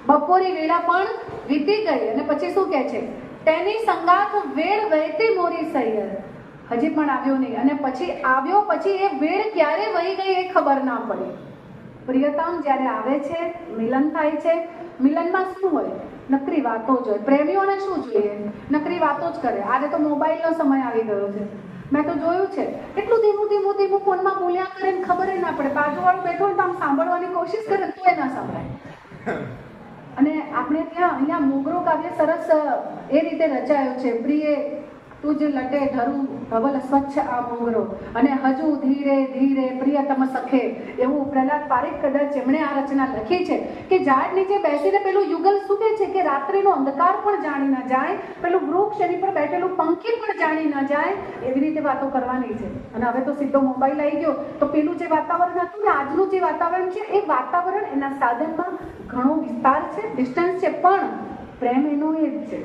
બપોરી વેળા પણ વીતી ગઈ અને પછી શું કહે છે, તેની સંગાથ વેળ વહેતી મોરી સૈયર. હજી પણ આવ્યો નહીં અને પછી આવ્યો, પછી એ વેળ ક્યારે વહી ગઈ એ ખબર ના પડી. પ્રિયતમ જ્યારે આવે છે, મિલન થાય છે. મિલનમાં શું હોય? નકરી વાતો જ હોય. પ્રેમીઓને શું જોઈએ? નકરી વાતો જ કરે. આજે તો મોબાઈલનો સમય આવી ગયો છે. મેં તો જોયું છે, એટલું ધીમું ધીમું ધીમું ફોનમાં બોલ્યા કરે ને ખબર ના પડે. બાજુવાળું બેઠો હોય તો આમ સાંભળવાની કોશિશ કરે તો એ ના સંભળાય. અને આપણે ત્યાં અહીંયા મોગરો કાવ્ય સરસ એ રીતે રચાયો છે. પ્રિય તુજ લટે ધરું ધવલ સ્વચ્છ આ મોગરો, અને હજુ ધીરે ધીરે પ્રિયતમ સખે. એવું પ્રહલાદ પારેખ કદાચ એમણે આ રચના લખી છે કે ઝાડ નીચે બેસીને પેલું યુગલ શું કહે છે કે રાત્રિનો અંધકાર પણ જાણી ન જાય, પેલું વૃક્ષ એની પર બેઠેલું પંખી પણ જાણી ન જાય, એવી રીતે વાતો કરવાની છે. અને હવે તો સીધો મોબાઈલ આવી ગયો તો પેલું જે વાતાવરણ હતું ને આજનું જે વાતાવરણ છે, એ વાતાવરણ એના સાધનમાં ઘણો વિસ્તાર છે, ડિસ્ટન્સ છે, પણ પ્રેમ એનો એ જ છે.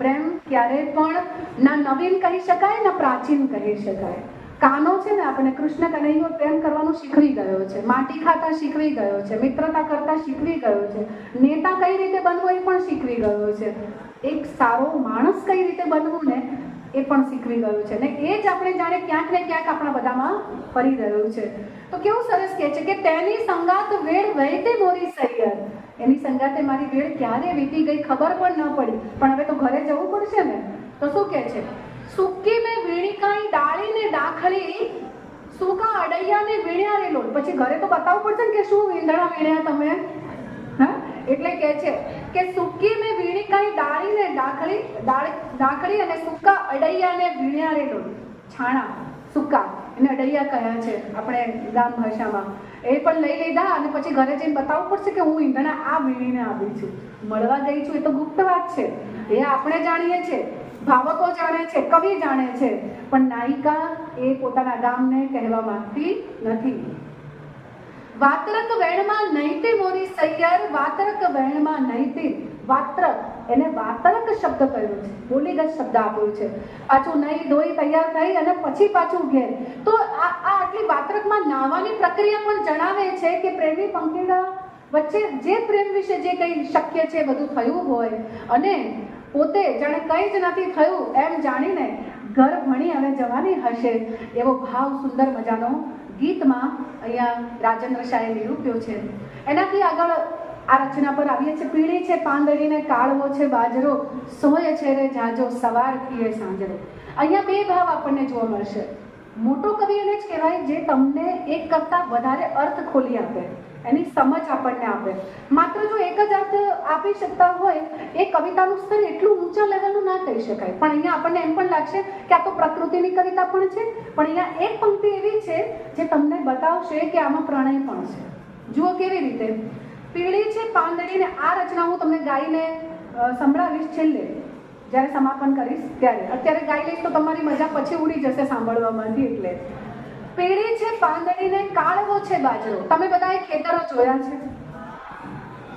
પ્રેમ ક્યારેય પણ ના નવીન કહી શકાય ના પ્રાચીન કહી શકાય. કાનો છે ને આપણે કૃષ્ણ કનૈયો પ્રેમ કરવાનું શીખવી ગયો છે, માટી ખાતા શીખવી ગયો છે, મિત્રતા કરતા શીખવી ગયો છે, નેતા કઈ રીતે બનવું એ પણ શીખવી ગયો છે, એક સારો માણસ કઈ રીતે બનવું ને એ પણ શીખવી ગયું છે. ને એ જ આપણે જાણે ક્યાંક ને ક્યાંક આપણા બધામાં ફરી રહ્યું છે. તો કેવું સરસ કહે છે કે તેની સંગાત વેળ વહેતી મોરી સૈયર. એની સંગાતે મારી વેળ ક્યારે વીતી ગઈ ખબર પણ ન પડી. પણ હવે તો ઘરે જવું પડશે ને, તો શું કહે છે, સૂકી મેં વીણીકાઈ ડાળીને ડાખળી, સૂકા અડૈયાને વીણ્યા રે લોલ. પછી ઘરે તો બતાવવું પડશે ને કે શું વીંધણા વીણ્યા તમે. હા, એટલે કહે છે કે સૂકી મેં વીણીકાઈ ડાળીને ડાખળી અને સૂકા અડૈયાને વીણ્યા રે લોલ. છાણા સૂકા એને અડૈયા કહ્યા છે આપણે ગામ ભાષામાં. એ પણ લઈ લીધા અને પછી ઘરે જઈને બતાવવું પડશે કે હું ઈંધણા આ વીણીને આવી છું, મળવા ગઈ છું. એ તો ગુપ્ત વાત છે, એ આપણે જાણીએ છીએ, ભાવકો જાણે છે, કવિ જાણે છે, પણ નાયિકા એ પોતાના ગામને કહેવા માંગતી નથી. વાત્રક વેણમાં નહીતી મોરી સૈયર, વાત્રક વેણમાં નહીતી. વાત્રક એને વાતરક શબ્દ કહ્યો છે, બોલીગત શબ્દ આપ્યો છે. પાછું નહીં ધોઈ તૈયાર થઈ અને પછી પાછું ઘેર. તો આ આટલી વાત્રકમાં નાહવાની પ્રક્રિયા પણ જણાવે છે કે પ્રેમી પંખીડા વચ્ચે જે પ્રેમ વિશે જે કંઈ શક્ય છે બધું થયું હોય અને પોતે જાણે કંઈ જ નથી થયું એમ જાણીને ઘર ભણી હવે જવાની હશે એવો ભાવ સુંદર મજાનો ગીતમાં અહીંયા રાજેન્દ્ર શાહે નિરૂપ્યો છે. એનાથી આગળ આ રચના પર આવીએ છીએ. પીળી છે પાંદડીને કાળવો છે બાજરો, સોય છે રે જાજો સવાર થઈએ સાંજરો. અહીંયા બે ભાવ આપણને જોવા મળશે. મોટો કવિ એને જ કહેવાય જે તમને એક કરતાં વધારે અર્થ ખોલી આપે, એની સમજ આપણને આપે. માત્ર જો એક જ અર્થ આપી શકતા હોય એ કવિતાનું સ્તર એટલું ઊંચા લેવલનું ના કહી શકાય. પણ અહીંયા આપણને એમ પણ લાગશે કે આ તો પ્રકૃતિની કવિતા પણ છે, પણ અહીંયા એક પંક્તિ એવી છે જે તમને બતાવશે કે આમાં પ્રણય પણ છે. જુઓ કેવી રીતે. પીળી છે પાંદડીને, આ રચના હું તમને ગાઈને સંભળાવીશ છેલ્લે. જ્યારે સમાપન કરીશ ત્યારે. અત્યારે ગાઈ લઈશ તો તમારી મજા પછી ઉડી જશે સાંભળવામાંથી. એટલે પીળી છે પાંદડીને કાળવો છે બાજરો. તમે બધાએ ખેતરો જોયા છે,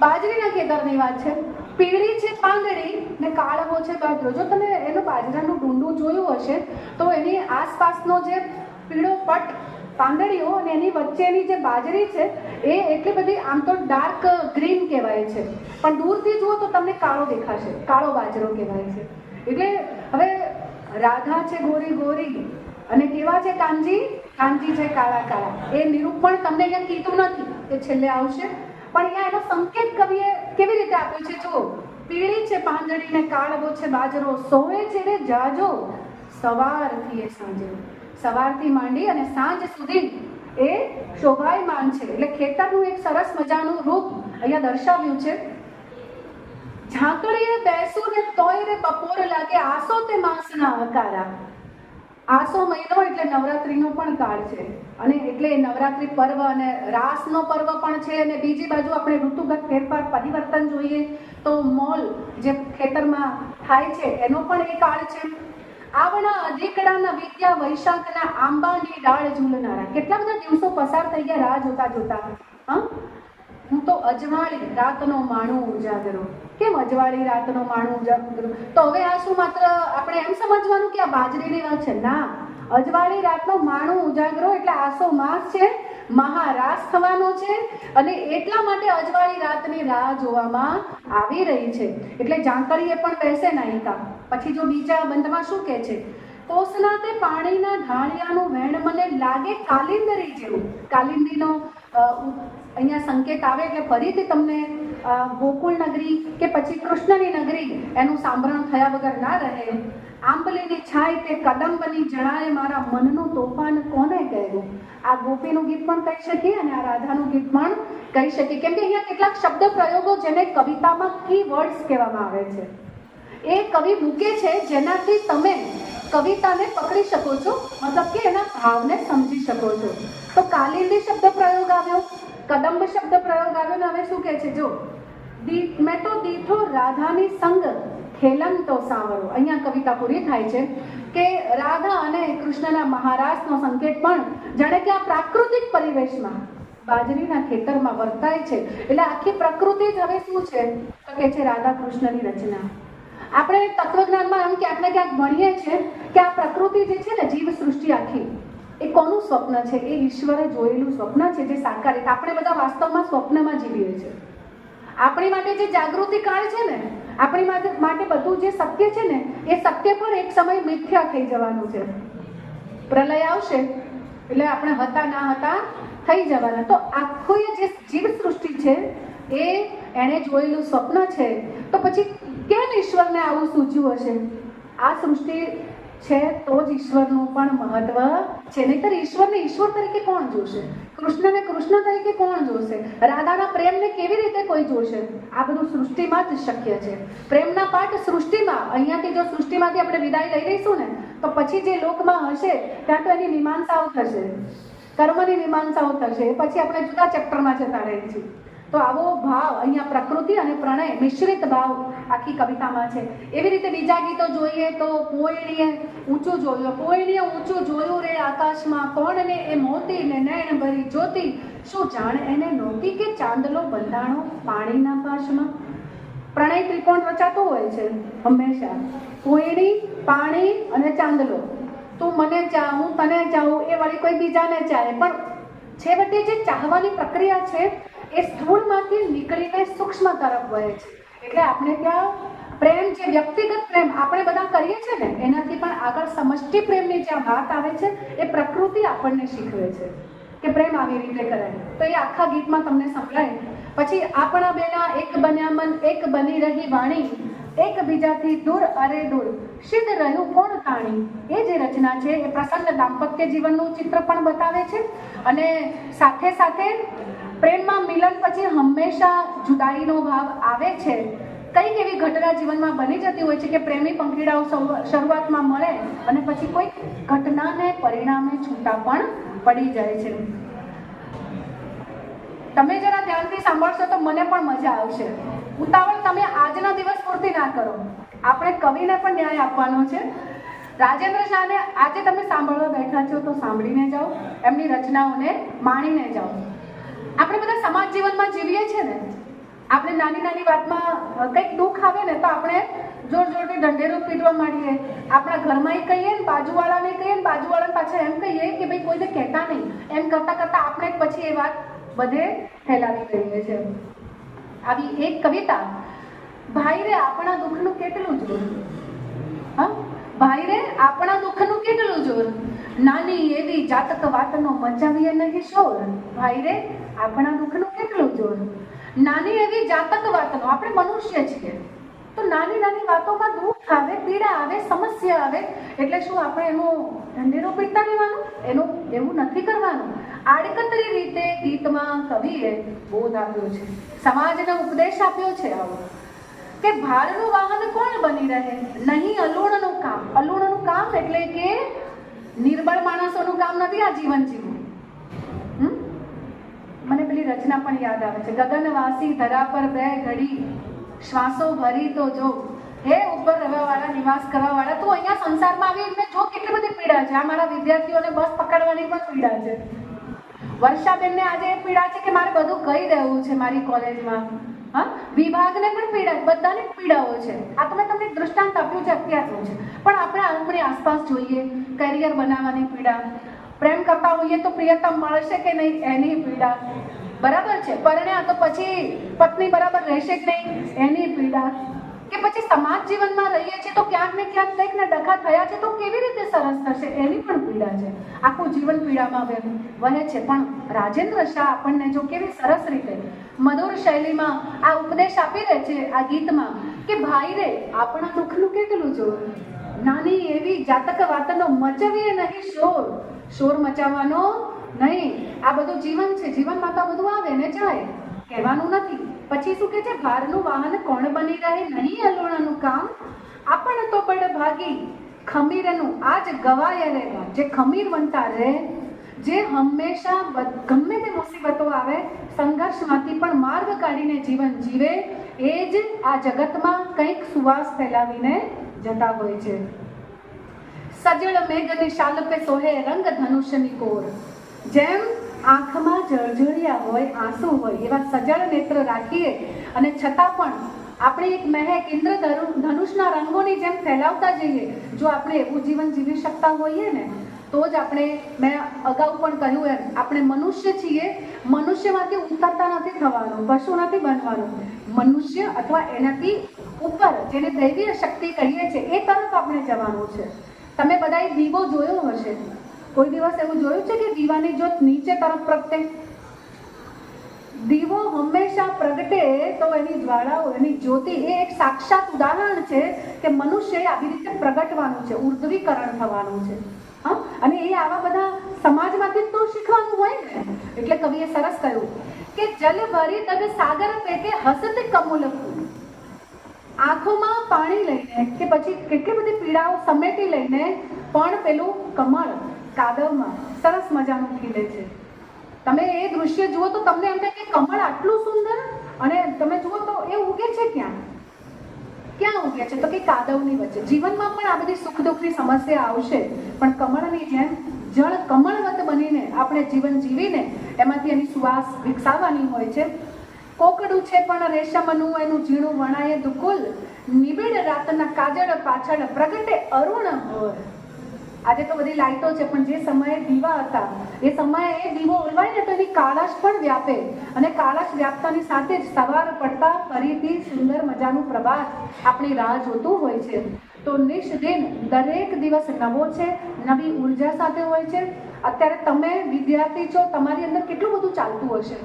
બાજરીના ખેતરની વાત છે. પીળી છે પાંદડી ને કાળવો છે બાજરો. જો તમે એનું બાજરાનું ડુંડું જોયું હશે તો એની આસપાસનો જે પીળો પટ પાંદડીઓ અને એની વચ્ચેની જે બાજરી છે એ એટલી બધી આમ તો ડાર્ક ગ્રીન કહેવાય છે, પણ દૂરથી જુઓ તો તમને કાળો દેખાશે, કાળો બાજરો કહેવાય છે. એટલે હવે રાધા છે ગોરી ગોરી અને કેવા છે કાનજી, કાનજી છે કાળા કાળા. એ નિરૂપણ તમને અહીંયા કીધું નથી, એ છેલ્લે આવશે. પણ અહીંયા એનો સંકેત કવિએ કેવી રીતે આપ્યો છે જુઓ. પીળી છે પાંદડી ને કાળવો છે બાજરો, સોવે છે રે જાજો સવારથી એ સાંજે. સવારથી માંડી અને સાંજ સુધી એ શોભાયમાન છે. એટલે ખેતરનું એક સરસ મજાનું રૂપ અહીંયા દર્શાવ્યું છે. ઝાંકળીએ બેસું ને તોય રે બપોર લાગે, આસો તે માસના હકારા. આસો મહિનો એટલે નવરાત્રીનો પણ કાળ છે, અને એટલે નવરાત્રી પર્વ અને રાસનો પર્વ પણ છે. અને બીજી બાજુ આપણે ઋતુગત ફેરફાર પરિવર્તન જોઈએ તો મોલ જે ખેતરમાં થાય છે એનો પણ એ કાળ છે. આવણા અધિકડાના વિદ્યા વૈશાખના આંબાની ડાળ ઝૂલનારા. કેટલા બધા દિવસો પસાર થઈ ગયા રાહ જોતા જોતા. હું તો અજવાળી રાતનો માણું ઉજાગરો. કેમ અજવાળી રાતનો માણું ઉજાગરો? તો હવે આ શું માત્ર આપણે એમ સમજવાનું કે આ બાજરીની વાત છે? ના, અજવાળી રાતનો માણું ઉજાગરો એટલે આસો માસ છે, મહારાસ થવાનો છે, અને એટલા માટે અજવાળી રાતની રાહ જોવામાં આવી રહી છે. એટલે ઝાંકળીએ પણ બેસે નાયિકા. પછી જો બીજા બંધમાં શું કહે છે? કોસના તે પાણીના ઢાળિયાનું વેણ મને લાગે કાલિંદરી જેવું. કાલિંદીનો અહીંયા સંકેત આવે એટલે ફરીથી તમને ગોકુળ નગરી કે પછી કૃષ્ણની નગરી એનું સાંભળણ થયા વગર ના રહે. આંબલીની છાય તે કદંબની જણાએ મારા મનનું તોફાન કોને કહેવું. આ ગોપીનું ગીત પણ કહી શકીએ અને આ રાધાનું ગીત પણ કહી શકીએ, કેમ કે અહીંયા કેટલાક શબ્દ પ્રયોગો જેને કવિતામાં કી વર્ડ્સ કહેવામાં આવે છે એ કવિ મૂકે છે, જેનાથી તમે કવિતાને પકડી શકો છો, મતલબ કે એના ભાવને સમજી શકો છો. તો કાલિંદી શબ્દ પ્રયોગ આવ્યો, કદંબ શબ્દ પ્રયોગ આવ્યો, ને હવે શું કહે છે જો, મેં તો દીઠો રાધાની સંગ ખેલન તો સાવરો. અહીંયા કવિતા પૂરી થાય છે કે રાધા અને કૃષ્ણના મહારાસનો સંકેત પણ જાણે કે આ પ્રાકૃતિક પરિવેશમાં બાજરીના ખેતરમાં વર્તાય છે. એટલે આખી પ્રકૃતિ જ હવે શું છે તો કે છે રાધા કૃષ્ણની રચના. આપણે તત્વજ્ઞાનમાં એમ ક્યાંક ને ક્યાંક ભણીએ છીએ કે આ પ્રકૃતિ જે છે ને, જીવ સૃષ્ટિ આખી, એ કોનું સ્વપ્ન છે? એ ઈશ્વરે જોયેલું સ્વપ્ન છે જે સાકારિત. આપણે બધા વાસ્તવમાં સ્વપ્નમાં જીવીએ છીએ. આપણી માટે જે જાગૃતિ કાળ છે ને, આપણી માટે બધું જે સત્ય છે ને, એ સત્ય પણ એક સમય મિથ્યા થઈ જવાનું છે. પ્રલય આવશે એટલે આપણે હતા ના હતા થઈ જવાના. તો આખું જે જીવ સૃષ્ટિ છે એ એણે જોયેલું સ્વપ્ન છે. તો પછી કેમ ઈશ્વરને આવું સૂચ્યું હશે? આ સૃષ્ટિ છે તો જ ઈશ્વરનું પણ મહત્વ છે, નહીંતર ઈશ્વરને ઈશ્વર તરીકે કોણ જોશે? કૃષ્ણને કૃષ્ણ તરીકે કોણ જોશે? રાધાના પ્રેમને કેવી રીતે કોઈ જોશે? આ બધું સૃષ્ટિમાં જ શક્ય છે. પ્રેમના પાઠ સૃષ્ટિમાં. અહીંયાથી જો સૃષ્ટિમાંથી આપણે વિદાય લઈ લઈશું ને તો પછી જે લોકમાં હશે ત્યાં તો એની મીમાંસાઓ થશે, કર્મની મીમાંસાઓ થશે. પછી આપણે જુદા ચેપ્ટરમાં જતા રહીએ છીએ. તો આવો ભાવ અહીંયા પ્રકૃતિ અને પ્રણય મિશ્રિત ભાવ આખી કવિતામાં છે. એવી રીતે બીજા ગીતો જોઈએ તો પોયણીએ ઊંચું જોયું, પોયણીએ ઊંચું જોયું રે આકાશમાં, કોણને એ મોતી ને નૈણ ભરી જ્યોતિ, શું જાણ એને નહોતી કે ચાંદલો બંધાણો પાણીના પાશમાં. પ્રણય ત્રિકોણ રચાતો હોય છે હંમેશા. પોયણી, પાણી અને ચાંદલો. તું મને ચાહ, હું તને ચાહું, એ વળી કોઈ બીજાને ચાહે, પણ છેવટે જે ચાહવાની પ્રક્રિયા છે એ સ્થૂળમાંથી નીકળીને સૂક્ષ્મ તરફ વહે છે. એટલે આપણે ત્યાં પ્રેમ, જે વ્યક્તિગત પ્રેમ આપણે બધા કરીએ છીએ ને, એનાથી પણ આગળ સમષ્ટિ પ્રેમની જ્યાં વાત આવે છે એ પ્રકૃતિ આપણને શીખવે છે કે પ્રેમ આવી રીતે કરાય. તો એ આખા ગીતમાં તમને સંભળાય. પછી આપણા બેના એક બન્યા મન, એક બની રહી વાણી, એકબીજાથી દૂર અરે દૂર, સિદ્ધ રહ્યું કોણ તાણી. એ જે રચના છે એ પ્રસન્ન દાંપત્ય જીવનનું ચિત્ર પણ બતાવે છે, અને સાથે સાથે પ્રેમમાં મિલન પછી હંમેશા જુદાઈનો ભાવ આવે છે. કઈક એવી ઘટના જીવનમાં બની જતી હોય છે કે પ્રેમી પંખીડાઓ શરૂઆતમાં મળે અને પછી કોઈક ઘટનાને પરિણામે છૂટા પણ પડી જાય છે. તમે જરા ધ્યાનથી સાંભળશો તો મને પણ મજા આવશે. ઉતાવળ તમે આજના દિવસ પૂરતી ના કરો. આપણે કવિને પણ ન્યાય આપવાનો છે. રાજેન્દ્ર શાહને આજે તમે સાંભળવા બેઠા છો તો સાંભળીને જાઓ, એમની રચનાઓને માણીને જાઓ. આપણે બધા સમાજ જીવનમાં જીવીએ છીએ ને, આપણે નાની નાની વાતમાં કંઈક દુઃખ આવે ને તો આપણે જોર જોરથી ઢંઢેરું પીટવા માંડીએ. આપણા ઘરમાં કહીએ ને, બાજુવાળાને કહીએ ને, બાજુવાળાને પાછા એમ કહીએ કે ભાઈ કોઈને કહેતા નહીં. એમ કરતા કરતા આપણે પછી એ વાત બધે ફેલાવી દઈએ છીએ. આવી એક કવિતા, ભાઈ રે આપણા દુઃખનું કેટલું જોર, હા ભાઈ રે આપણા દુઃખનું કેટલું જોર, નાની એવી જાતક વાતનો મચાવીએ નહીં શોર. ભાઈ રે આપણા દુઃખનું કેટલું જોર, નાની એવી જાતક વાતનો, આપણે મનુષ્ય છીએ તો નાની નાની વાતોમાં દુઃખ આવે, પીડા આવે, સમસ્યા આવે એટલે શું આપણે એનો ઢંઢેરો પીટતા રહેવાનું? એનું એવું નથી કરવાનું. આડકતરી રીતે ગીતમાં કવિએ બોધ આપ્યો છે, સમાજને ઉપદેશ આપ્યો છે આવો કે ભારનું વાહન કોણ બની રહે, નહીં અલુણનું કામ. અલુણનું કામ એટલે કે નિર્બળ માણસોનું કામ નથી આ જીવન જીવવું. મને પેલી રચના પણ યાદ આવે છે, ગગનવાસી ધરા પર બે ઘડી શ્વાસો ભરી તો જો, હે ઉપર રહેવાવાળા, નિવાસ કરવાવાળા, તું અહીંયા સંસારમાં આવી એટલે જો કેટલી બધી પીડા છે. આ મારા વિદ્યાર્થીઓને બસ પકડવાની પણ પીડા છે. વર્ષાબેનને આજે એ પીડા છે કે મારે બધું કહી દેવું છે મારી કોલેજમાં. હા, વિભાગને પણ પીડા, બધાને પીડાઓ છે. આ તો મેં તમને દૃષ્ટાંત આપ્યું છે અત્યારનું છે, પણ આપણે આપણી આસપાસ જોઈએ. કરિયર બનાવવાની પીડા, પ્રેમ કરતા હોઈએ તો પ્રિયતમ મળશે કે નહીં એની પીડા, બરાબર છે. પરણ્યા તો પછી પત્ની બરાબર રહેશે કે નહીં એની પીડા, કે પછી સમાજ જીવનમાં રહીએ છીએ તો ક્યાંક ને ક્યાંક કંઈક ને ડખા થયા છે તો કેવી રીતે સરસ થશે એની પણ પીડા છે. આખું જીવન પીડામાં વહે છે. પણ રાજેન્દ્ર શાહ આપણને જો કેવી સરસ રીતે મધુર શૈલીમાં આ ઉપદેશ આપી રહે છે આ ગીતમાં કે ભાઈ રે આપણા દુઃખનું કેટલું જોર, નાની એવી જાતક વાતનો મચાવીએ નહીં શોર. શોર મચાવવાનો નહીં. આ બધું જીવન છે, જીવનમાં તો બધું આવે ને જાય, કહેવાનું નથી. પછી શું કે છે, ભારનું વાહન કોણ બની રહે, નહીં અલોણાનું કામ. આપણ તો બડ ભાગી ખમીરનું આજ ગવાય રે. જે ખમીર બનતા રહે, જે હંમેશા ગમે તે મુસીબતો આવે સંઘર્ષમાંથી પણ માર્ગ કાઢીને જીવન જીવે, એ જ આ જગતમાં કંઈક સુવાસ ફેલાવીને જતા હોય છે. સજળ મેઘની શાલ પે સોહે રંગ ધનુષની કોર. જેમ આંખમાં જળજળિયા હોય, આંસુ હોય, એવા સજળ નેત્ર રાખીએ અને છતાં પણ આપણે એક મહેક ઇન્દ્ર ધનુષના રંગોની જેમ ફેલાવતા જઈએ. જો આપણે એવું જીવન જીવી શકતા હોઈએ ને તો જ આપણે, મેં અગાઉ પણ કહ્યું એમ, આપણે મનુષ્ય છીએ. મનુષ્યમાંથી ઉતરતા નથી થવાનું, પશુ નથી બનવાનું. મનુષ્ય અથવા એનાથી ઉપર જેને દૈવીય શક્તિ કહીએ છીએ એ તરફ આપણે જવાનું છે. તમે બધાએ દીવો જોયો હશે, કોઈ દિવસ એવું જોયું છે કે દીવાની જ્યોત નીચે તરફ પ્રગટે? દીવો હંમેશા પ્રગટે તો એની જ્વાળાઓ, એની જ્યોતિ, એ એક સાક્ષાત ઉદાહરણ છે કે મનુષ્યએ આવી રીતે પ્રગટવાનું છે, ઉર્ધ્વીકરણ થવાનું છે. હા, અને એ આવા બધા સમાજમાંથી તો શીખવાનું હોય ને. એટલે કવિએ સરસ કહ્યું કે જલ ભરી તગ સાગર પેટે હસત કમુલ ફૂલ. આંખોમાં પાણી લઈને કે પછી કેટલી બધી પીડાઓ સમેટી લઈને પણ પેલું કમળ કાદવમાં સરસ મજાનું ખીલે છે. તમે એ દૃશ્ય જુઓ તો તમને એમ થાય કે કમળ આટલું સુંદર, અને તમે જુઓ તો એ ઉગે છે ક્યાં? ક્યાં ઉગે છે? તો કે કાદવની વચ્ચે. જીવનમાં પણ આ બધી સુખ દુઃખની સમસ્યા આવશે, પણ કમળની જેમ જળ કમળવત બનીને આપણે જીવન જીવીને એમાંથી એની સુવાસ વિકસાવવાની હોય છે. કોકડું છે પણ રેશમનું એનું ઝીણું વણાય દુકુલ, નિબિડ રાતના કાજળ પાછળ પ્રગટે અરુણ ભોર. આજે તો બધી લાઈટો છે, પણ જે સમયે દીવા હતા એ સમયે એ દીવો ઓલવાય ને તો એની કાળાશ પણ વ્યાપે, અને કાળાશ વ્યાપતાની સાથે જ સવાર પડતા ફરીથી સુંદર મજાનું પ્રભાત આપણી રાહ જોતું હોય છે. તો નિષ્દિન દરેક દિવસ નવો છે, નવી ઉર્જા સાથે હોય છે. અત્યારે તમે વિદ્યાર્થી છો, તમારી અંદર કેટલું બધું ચાલતું હશે.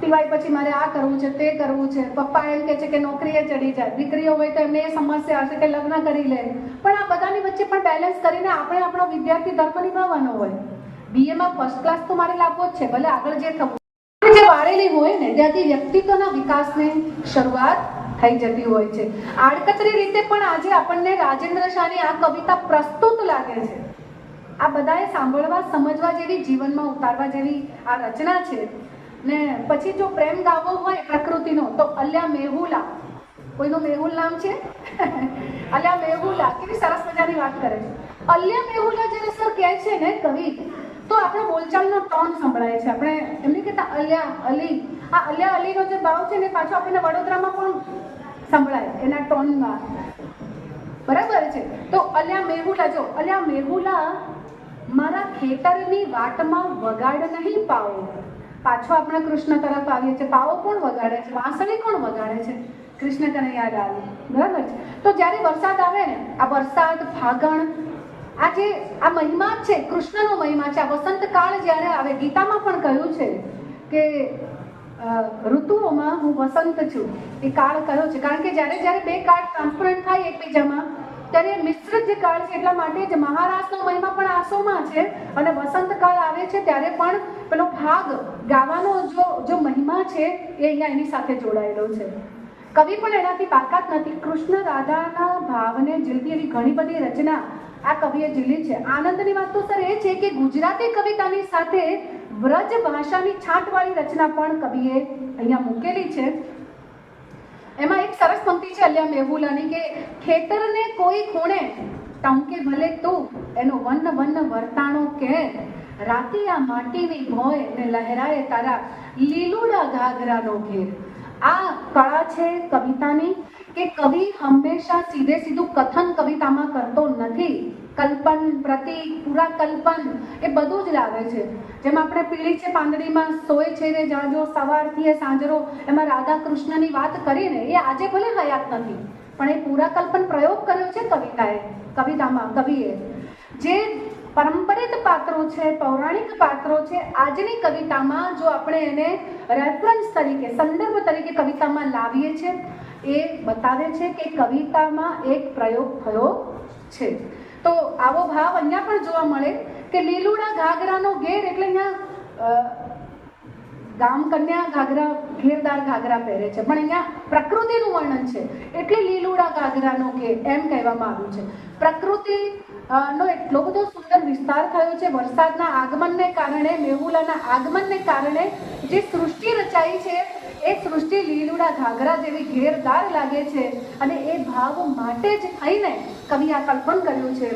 ટીવાય પછી મારે આ કરવું છે, તે કરવું છે. પપ્પા એમ કે છે કે નોકરીએ ચડી જાય, દીકરીઓ હોય તો એમને એ સમસ્યા હશે કે લગ્ન કરી લે. પણ આ બધાની વચ્ચે પણ બેલેન્સ કરીને આપણે આપણો વિદ્યાર્થી ધર્મ નિભાવવાનો હોય. બીએમાં ફર્સ્ટ ક્લાસ તો મારે લાવવો જ છે, ભલે આગળ જે થવું જે વાળેલી હોય ને ત્યાંથી વ્યક્તિત્વના વિકાસની શરૂઆત થઈ જતી હોય છે. આડકતરી રીતે પણ આજે આપણને રાજેન્દ્ર શાહની આ કવિતા પ્રસ્તુત લાગે છે. આ બધાએ સાંભળવા, સમજવા જેવી, જીવનમાં ઉતારવા જેવી આ રચના છે. ને પછી જો પ્રેમ ગાવો હોય પ્રકૃતિનો તો અલ્યા મેહુલા, કોઈનું મેહુલ નામ છે? અલ્યા મેહુલા, કેવી સરસ મજાની વાત કરે છે. અલ્યા મેહુલા જ્યારે સર કહે છે ને કવિ, તો આપણો બોલચાલનો ટોન સંભળાય છે. આપણે એમ નહીં કહેતા અલ્યા અલી. આ અલ્યા અલીનો જે ભાવ છે ને પાછો આપણને વડોદરામાં પણ સંભળાય એના ટોનમાં. બરાબર છે. તો અલ્યા મેહુલા, જો અલ્યા મેહુલા મારા ખેતરની વાટમાં વગાડ નહીં પાવો. પાછો આપણે કૃષ્ણ તરફ આવીએ છીએ. પાવો કોણ વગાડે છે? વાંસળી કોણ વગાડે છે? કૃષ્ણ કનૈયા લાલ. બરાબર છે. તો જ્યારે વરસાદ આવે ને, આ વરસાદ, ફાગણ, આ જે આ મહિમા છે, કૃષ્ણનો મહિમા છે. આ વસંતકાળ જ્યારે આવે, ગીતામાં પણ કહ્યું છે કે ઋતુઓમાં હું વસંત છું. એ કાળ કયો છે? કારણ કે જ્યારે જ્યારે બે કાળ ટ્રાન્સપરન્ટ થાય એકબીજામાં, ત્યારે મિશ્રિત જે કાળ છે, એટલા માટે જ મહારાષ્ટ્રનો મહિમા પણ આસોમાં છે અને વસંતકાળ આવે છે ત્યારે પણ પેલો ભાગ ગાવાનો જો મહિમા છે એ અહીંયા એની સાથે જોડાયેલો છે. કવિ પણ એનાથી બાકાત નથી. કૃષ્ણ રાધાના ભાવને ઝીલતી એવી ઘણી બધી રચના આ કવિએ ઝીલી છે. આનંદની વાત તો સર એ છે કે ગુજરાતી કવિતાની સાથે વ્રજ ભાષાની છાંટવાળી રચના પણ કવિએ અહીંયા મૂકેલી છે. એમાં એક સરસ પંક્તિ છે અલ્યા મેહુલાની કે ખેતરને કોઈ ખૂણે ટંકે ભલે તું એનો વન વન વર્તાણો કે રાતી આ માટીની ભોય ને લહેરાય તારા લીલુડા ઘાઘરાનો ઘેર. આ કળા છે કવિતાની કે કવિ હંમેશા સીધે સીધું કથન કવિતામાં કરતો નથી. કલ્પન, પ્રતીક, પૂરા કલ્પન એ બધું જ લાવે છે. જેમ આપણે પીળી છે પાંદડીમાં સોય છે રે જાજો સવારથી એ સાંજરો, એમાં રાધા કૃષ્ણની વાત કરીને એ આજે ભલે હયાત નથી, પણ એ પૂરા કલ્પન પ્રયોગ કર્યો છે કવિતામાં કવિએ. જે પરંપરિત પાત્રો છે, પૌરાણિક પાત્રો છે, આજની કવિતામાં જો આપણે એને રેફરન્સ તરીકે, સંદર્ભ તરીકે કવિતામાં લાવીએ છીએ, એ બતાવે છે કે કવિતામાં એક પ્રયોગ થયો છે. તો આવો ભાવ અહીંયા પણ જોવા મળે કે લીલુડા ઘાઘરાનો ઘેર એટલે અહીંયા ગામ કન્યા ઘાઘરા, ઘેરદાર ઘાઘરા પહેરે છે, પણ અહીંયા પ્રકૃતિનું વર્ણન છે એટલે લીલુડા ઘાઘરાનો ઘેર એમ કહેવામાં આવ્યું છે. પ્રકૃતિ નો એટલો બધો સુંદર વિસ્તાર થયો છે વરસાદના આગમનને કારણે, મેહુલાના આગમનને કારણે જે સૃષ્ટિ રચાઈ છે એ સૃષ્ટિ લીલુડા ઘાઘરા જેવી ઘેરદાર લાગે છે અને એ ભાવ માટે જ થઈને કવિ આ કલ્પન કર્યું છે.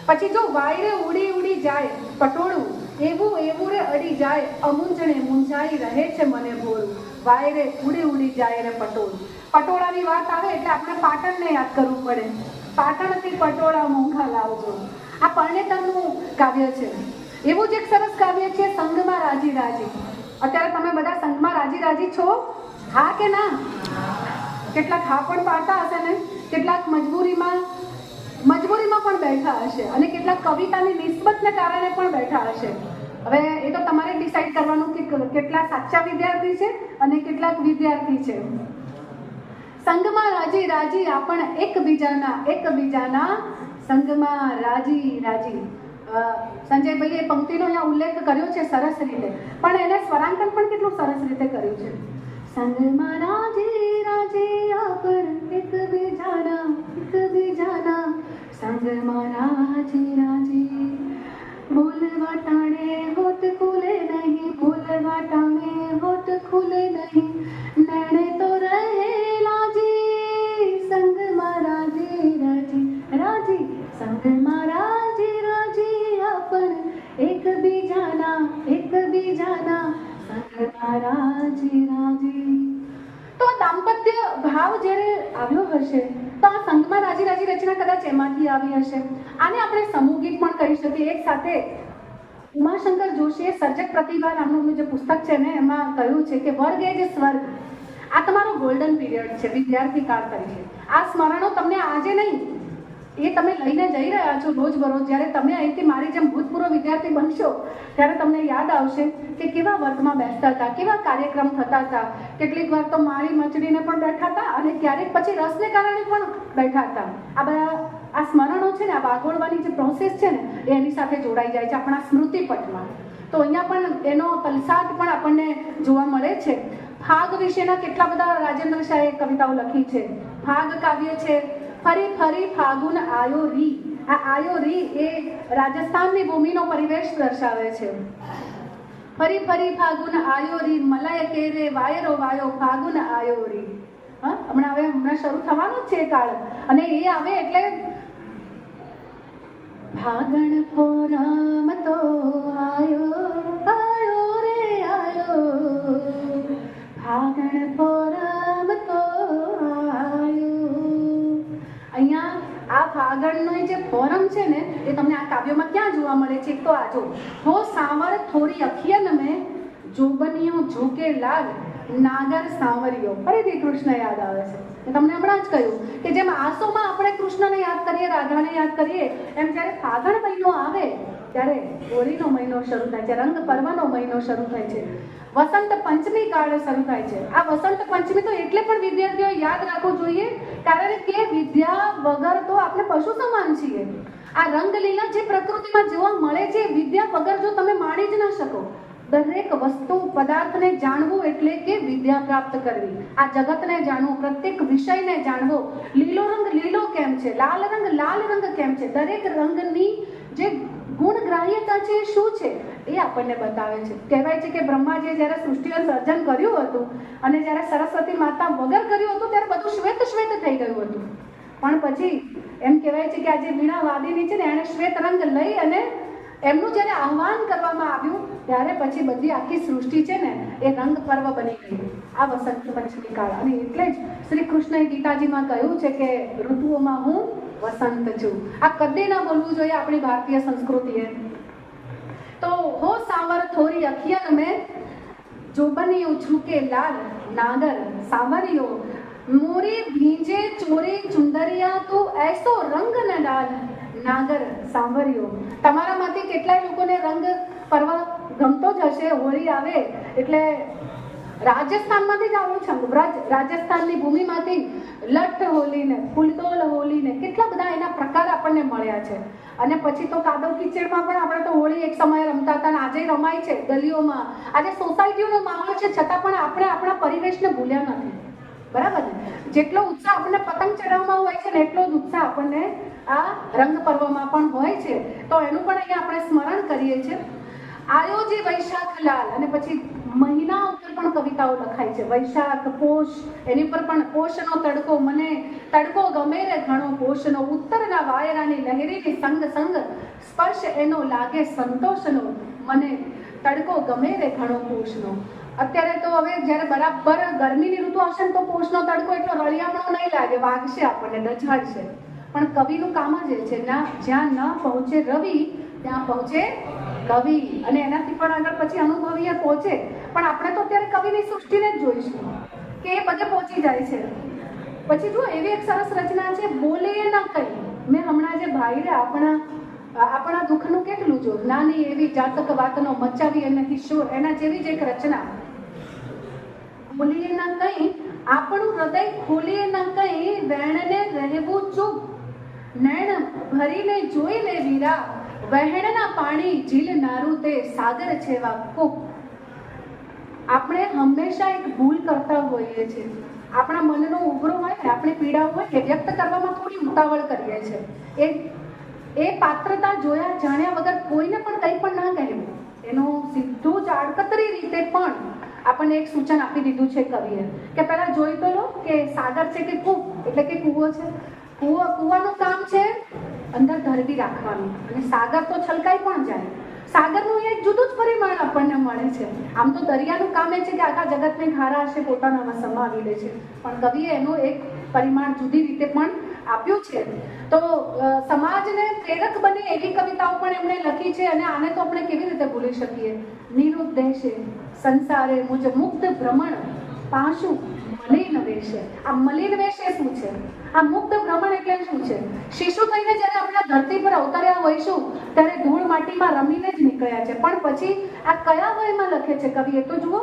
પછી જો વાયરે ઉડી ઉડી જાય પટોળું, એવું એવું રે અડી જાય અમૂંજણે મૂંઝાઈ રહે છે મને ભોળું. વાયરે ઉડી ઉડી જાય રે પટોળું. પટોળાની વાત આવે એટલે આપણે પાટણને યાદ કરવું પડે. પાટણથી પટોળા મોંઘા લાવજો. આ પરણેતરનું કાવ્ય છે. એવું જ એક સરસ કાવ્ય છે સંગમાં રાજી રાજી. અત્યારે તમે બધા સંગમાં રાજી રાજી છો? હા કે ના? કેટલાક હા પણ પાડતા હશે ને, કેટલાક મજબૂરીમાં પણ બેઠા હશે અને કેટલાક કવિતાની નિસ્બતને કારણે પણ બેઠા હશે. હવે એ તો તમારે ડિસાઈડ કરવાનું કે કેટલા સાચા વિદ્યાર્થી છે અને કેટલાક વિદ્યાર્થી છે. સંગમાં રાજી રાજી આપણ એકબીજાના સંગમાં રાજી રાજી. સંજયભાઈએ એ પંક્તિનો અહીંયા ઉલ્લેખ કર્યો છે સરસ રીતે, પણ એને સ્વરાંકન પણ કેટલું સરસ રીતે કર્યું છે. સંગમાં રાજી રાજી આપણ એકબીજાના સંગમાં રાજી રાજી. બોલવા ટાણે હોઠ ખુલે નહીં, બોલવા ટાણે હોઠ ખુલે નહીં, નૈણે તો રહે લાજી સંગમાં રાજી રાજી રાજી. સંગમાં રાજી રાજી આપણ એકબીજાના સંગમાં રાજી રાજી. તો દાંપત્ય ભાવ જ્યારે આવ્યો હશે તો આ સંગમાં રાજી રાજી રચના કદાચ એમાંથી આવી હશે. આને આપણે સમૂહ ગીત પણ કહી શકીએ. એક સાથે ઉમાશંકર જોશીએ સર્જક પ્રતિભા નામનું જે પુસ્તક છે ને, એમાં કહ્યું છે કે વર્ગ એ જ સ્વર્ગ. આ તમારો ગોલ્ડન પીરિયડ છે વિદ્યાર્થી કાળ તરીકે. આ સ્મરણો તમને આજે નહીં, એ તમે લઈને જઈ રહ્યા છો રોજબરોજ. જ્યારે તમે અહીંથી મારી જેમ ભૂતપૂર્વ વિદ્યાર્થી બનશો ત્યારે તમને યાદ આવશે કે કેવા વર્ગમાં બેસતા હતા, કેવા કાર્યક્રમ થતા હતા. કેટલીક વાર તો માળી મચડીને પણ બેઠા હતા અને ક્યારેક પછી રસને કારણે પણ બેઠા હતા. આ બધા આ સ્મરણો છે ને, આ વાગોળવાની જે પ્રોસેસ છે ને, એ એની સાથે જોડાઈ જાય છે આપણા સ્મૃતિપટમાં. તો અહીંયા પણ એનો તલસાટ પણ આપણને જોવા મળે છે. ફાગ વિશેના કેટલા બધા રાજેન્દ્ર શાહે કવિતાઓ લખી છે. ફાગ કાવ્ય છે. ફરી ફરી ફાગુન આયો રી. આ આયો રી એ રાજસ્થાનની ભૂમિનો પરિવેશ દર્શાવે છે. ફરી ફરી ફાગુન આયો રી, મલય કેરે વાયરો વાયો ફાગુન આયો રી. હમણાં શરૂ થવાનું જ છે કાળ, અને એ આવે એટલે ફાગણ પૂનમ તો આયો આયો રે આયો, ફાગણ પૂનમ તો આયો. અહીંયા આ ફાગણનો જે ફોરમ છે ને એ તમને આ કાવ્યોમાં ક્યાં જોવા મળે છે? તો આ જો, હો સાવર થોડી અખિયન મેં જોબનિયો ઝૂકે લાલ, નાગર સાવરિયો. ફરીથી કૃષ્ણ યાદ આવે છે. તમને હમણાં જ કહ્યું કે જેમ આસોમાં આપણે કૃષ્ણને યાદ કરીએ, રાધાને યાદ કરીએ, એમ જ્યારે ફાગણ મહિનો આવે ત્યારે હોળીનો મહિનો શરૂ થાય છે, રંગ પર્વનો મહિનો શરૂ થાય છે, વસંત પંચમી કાળ શરૂ થાય છે. આ વસંત પંચમી તો એટલે પણ વિદ્યાર્થીઓ યાદ રાખવું જોઈએ કારણ કે વિદ્યા વગર તો આપણે પશુ સમાન છીએ. આ રંગલીલા જે પ્રકૃતિમાં જોવા મળે છે, વિદ્યા વગર જો તમે માણી જ ના શકો. દરેક વસ્તુ પદાર્થને જાણવું એટલે કે વિદ્યા પ્રાપ્ત કરવી. આ જગતને જાણવું, પ્રત્યેક વિષયને જાણવો. લીલો રંગ લીલો કેમ છે, લાલ રંગ લાલ રંગ કેમ છે, દરેક રંગની જે ગુણગ્રાહ્યતા છે શું છે એ આપણને બતાવે છે. કહેવાય છે કે બ્રહ્માજીએ જ્યારે સૃષ્ટિનું સર્જન કર્યું હતું અને જ્યારે સરસ્વતી માતા વગર કર્યું હતું ત્યારે બધું શ્વેત શ્વેત થઈ ગયું હતું. પણ પછી એમ કહેવાય છે કે આ જે વીણા વાદિની છે ને એણે શ્વેત રંગ લઈ અને એમનું જ્યારે આહ્વાન કરવામાં આવ્યું ત્યારે પછી બધી આખી સૃષ્ટિ છે ને એ રંગ પર્વ બની ગઈ, આ વસંત પંચમી કાળ. અને એટલે જ શ્રી કૃષ્ણએ ગીતાજીમાં કહ્યું છે કે ઋતુઓમાં હું વસંત છું. આ કદી ના બોલવું જોઈએ આપણી ભારતીય સંસ્કૃતિએ. તો હો સાવર થોરી અખિયન મેં જોબનિયો ઝૂકે લાલ, નાગર સાવરિયો, મોરી ભીંજે ચોરી ચુંદરિયા તું એસો રંગ ન ડાલ, નાગર સાંભળ્યો. તમારામાંથી કેટલાય લોકોને રંગ પર્વ ગમતો જ હશે. હોળી આવે એટલે રાજસ્થાનમાંથી જ આવ્યું છે, વ્રજ રાજસ્થાનની ભૂમિમાંથી લઠ્ઠ હોલીને, ફૂલદોલ હોલીને કેટલા બધા એના પ્રકાર આપણને મળ્યા છે. અને પછી તો કાદવ કિચડમાં પણ આપણે તો હોળી એક સમયે રમતા હતા અને આજે રમાય છે ગલીઓમાં. આજે સોસાયટીઓનો માહોલ છે છતાં પણ આપણે આપણા પરિવેશને ભૂલ્યા નથી. બરાબર ને? જેટલો ઉત્સાહ આપણને પતંગ ચડાવવામાં હોય છે ને એટલો જ ઉત્સાહ આપણને આ રંગ પર્વમાં પણ હોય છે. તો એનું પણ અહીંયા આપણે સ્મરણ કરીએ છીએ. આયોજી વૈશાખ લાલ, અને પછી મહિના ઉપર પણ કવિતાઓ લખાય છે. વૈશાખ, પોષ, એની ઉપર પણ પોષનો તડકો મને તડકો ગમે રે ઘણો પોષનો, ઉત્તરના વાયરાની લહેરીની સંગ સંગ સ્પર્શ એનો લાગે સંતોષનો, મને તડકો ગમે રે ઘણો પોષનો. અત્યારે તો હવે જ્યારે બરાબર ગરમીની ઋતુ આવશે ને તો પોષનો તડકો એટલો રળિયામણો નહીં લાગે, વાગશે આપણને, ડઝાડશે. પણ કવિનું કામ જ એ છે, જ્યાં ન પહોંચે રવિ ત્યાં પહોંચે કવિ, અને એનાથી પણ આગળ પછી અનુભવીએ પહોંચે. પણ આપણે તો અત્યારે કવિની સૃષ્ટિને જ જોઈશું કે એ બધે પહોંચી જાય છે. પછી જો એવી એક સરસ રચના છે, બોલે ન કઈ. મેં હમણાં જે ભાઈને આપણા દુઃખનું કેટલું જો, નાની એવી જાતક વાતનો મચાવી અને કિશોર, એના જેવી જ એક રચના. બોલીએ ન કઈ આપણું હૃદય ખોલીએ ન કઈ, વેણને રહેવું ચૂપ, નૈણ ભરીને જોઈ લે વીરા, વહેણના પાણી ઝીલનારું તે સાગર છેવા કૂપ. આપણે હંમેશા એક ભૂલ કરતા હોઈએ છીએ. આપણા મનનો ઉભરો હોય ને, આપણી પીડા હોય કે વ્યક્ત કરવામાં થોડી ઉતાવળ કરીએ છીએ. એ પાત્રતા જોયા જાણ્યા વગર કોઈને પણ કંઈ પણ ના કહેવું. એનો સીધું જ આડકતરી રીતે પણ આપણને એક સૂચન આપી દીધું છે કવિએ કે પહેલા જોઈ તો લો કે સાગર છે કે કૂપ, એટલે કે કૂવો છે. કૂવાનું કામ છે અંદર ધરવી રાખવાનું, અને સાગર તો છલકાઈ પણ જાય. સાગરનું એક જુદું જ પરિમાણ આપણને મળે છે. આમ તો દરિયાનું કામ એ છે કે આખા જગતને ખારાશે પોતાનામાં સમાવી લે છે, પણ કવિએ એનું એક પરિમાણ જુદી રીતે પણ આપ્યું છે. તો સમાજને પ્રેરક બને એવી કવિતાઓ પણ એમણે લખી છે, અને આને તો આપણે કેવી રીતે ભૂલી શકીએ. નિરુદ્દેશે સંસારે મુજ મુક્ત ભ્રમણ પાશું મલિન વેશે. આ મલિન વેશે શું છે? આ મુક્ત ભ્રમણ એટલે શું છે? શિશુ થઈને જ્યારે આપણે ધરતી પર અવતર્યા હોઈશું ત્યારે ધૂળ માટીમાં રમીને જ નીકળ્યા છે, પણ પછી આ કયા વયમાં લખે છે કવિ? એ તો જુઓ,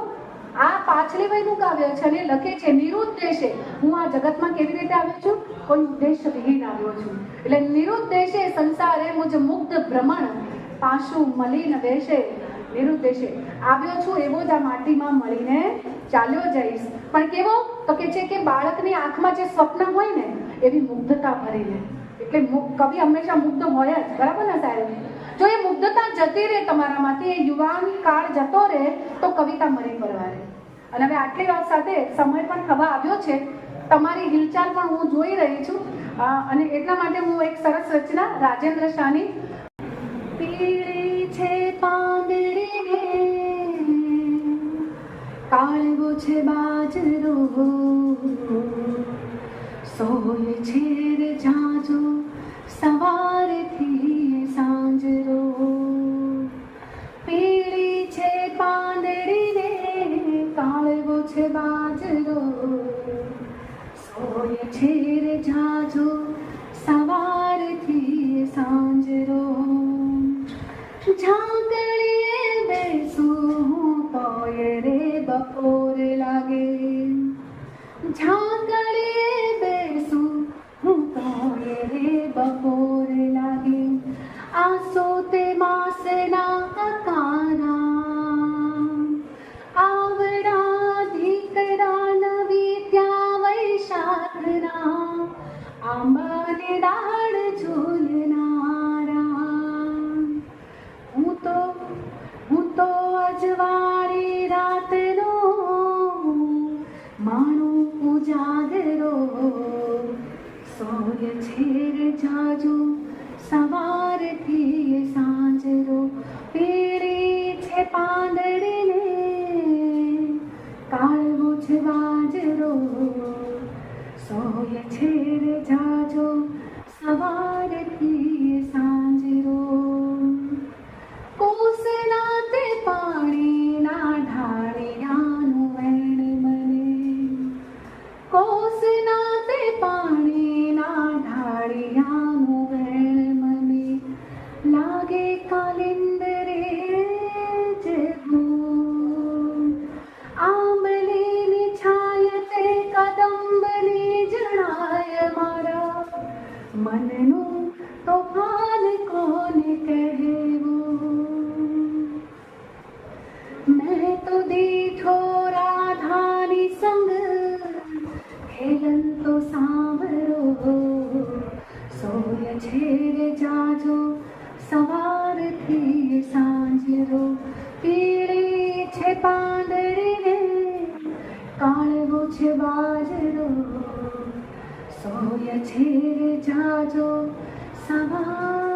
આ પાછલી વયનું કાવ્ય છે અને લખે છે નિરુદ્દેશે. હું આ જગતમાં કેવી રીતે આવ્યો છું? કોઈ ઉદ્દેશ વિહીન આવ્યો છું. એટલે નિરુદ્દેશે સંસારે મુજ મુક્ત ભ્રમણ પાશું મલિન વેશે. નિરુદ્દેશે આવ્યો છું એવો જ આ માટીમાં મળીને ચાલ્યો જઈશ. પણ કેવો? તો કે છે કે બાળકની આંખમાં જે સ્વપ્ન હોય ને એવી મુગ્ધતા ભરીને. એટલે કવિ હંમેશા મુગ્ધ હોય જ, બરાબર ને સાહેબ? જો એ મુગ્ધતા જતી રહે તમારામાંથી, એ યુવાન કાળ જતો રહે તો કવિતા મરી પરવારે. અને હવે આટલી વાત સાથે સમય પણ થવા આવ્યો છે. તમારી હિલચાલ પણ હું જોઈ રહી છું અને એટલા માટે હું એક સરસ રચના રાજેન્દ્ર શાહની પીળી છે પાંદડીને કાળવો છે બાજરો સોય છે રે જાજો સવારથી સાંજરો પીળી છે પાંદડીને કાળવો છે બાજરો સોય છે રે જાજો સવારથી સાંજરો ઝાંકળીએ બેસું તોય રે બપોર લાગે ઝાંકળીએ બેસું તોય રે બપોર લાગે આસો તે માસના અકારા આવડા ધીકડા નવી ત્યાં વૈશાખના આંબાને ડાળ ઝૂલનારા હું તો અજવાળી રાતનો માણું ઉજાગરો સોય છે રે જાજો સવારથી સાંજરો પીળી છે પાંદડીને કાળવો છે બાજરો સોય છે રે જાજો સવારથી સાંજરો કોસના તે પાણીના ઢાળિયાનું વેણ મને કોસના તે પાણીના ઢાળિયાનું વેણ મને લાગે કાલિંદરે જેવું આંબલીની છાયતે કદંબની જણાય મારા મનનું તોફાન કોને કહેવું મેં તો દીઠો રાધાની સંગ ખેલન તો સાંભળો સોય છે રે જાજો સવારથી સાંજરો પીળી છે પાંદડીને કાળવો છે બાજરો સોય છે રે જાજો સવાર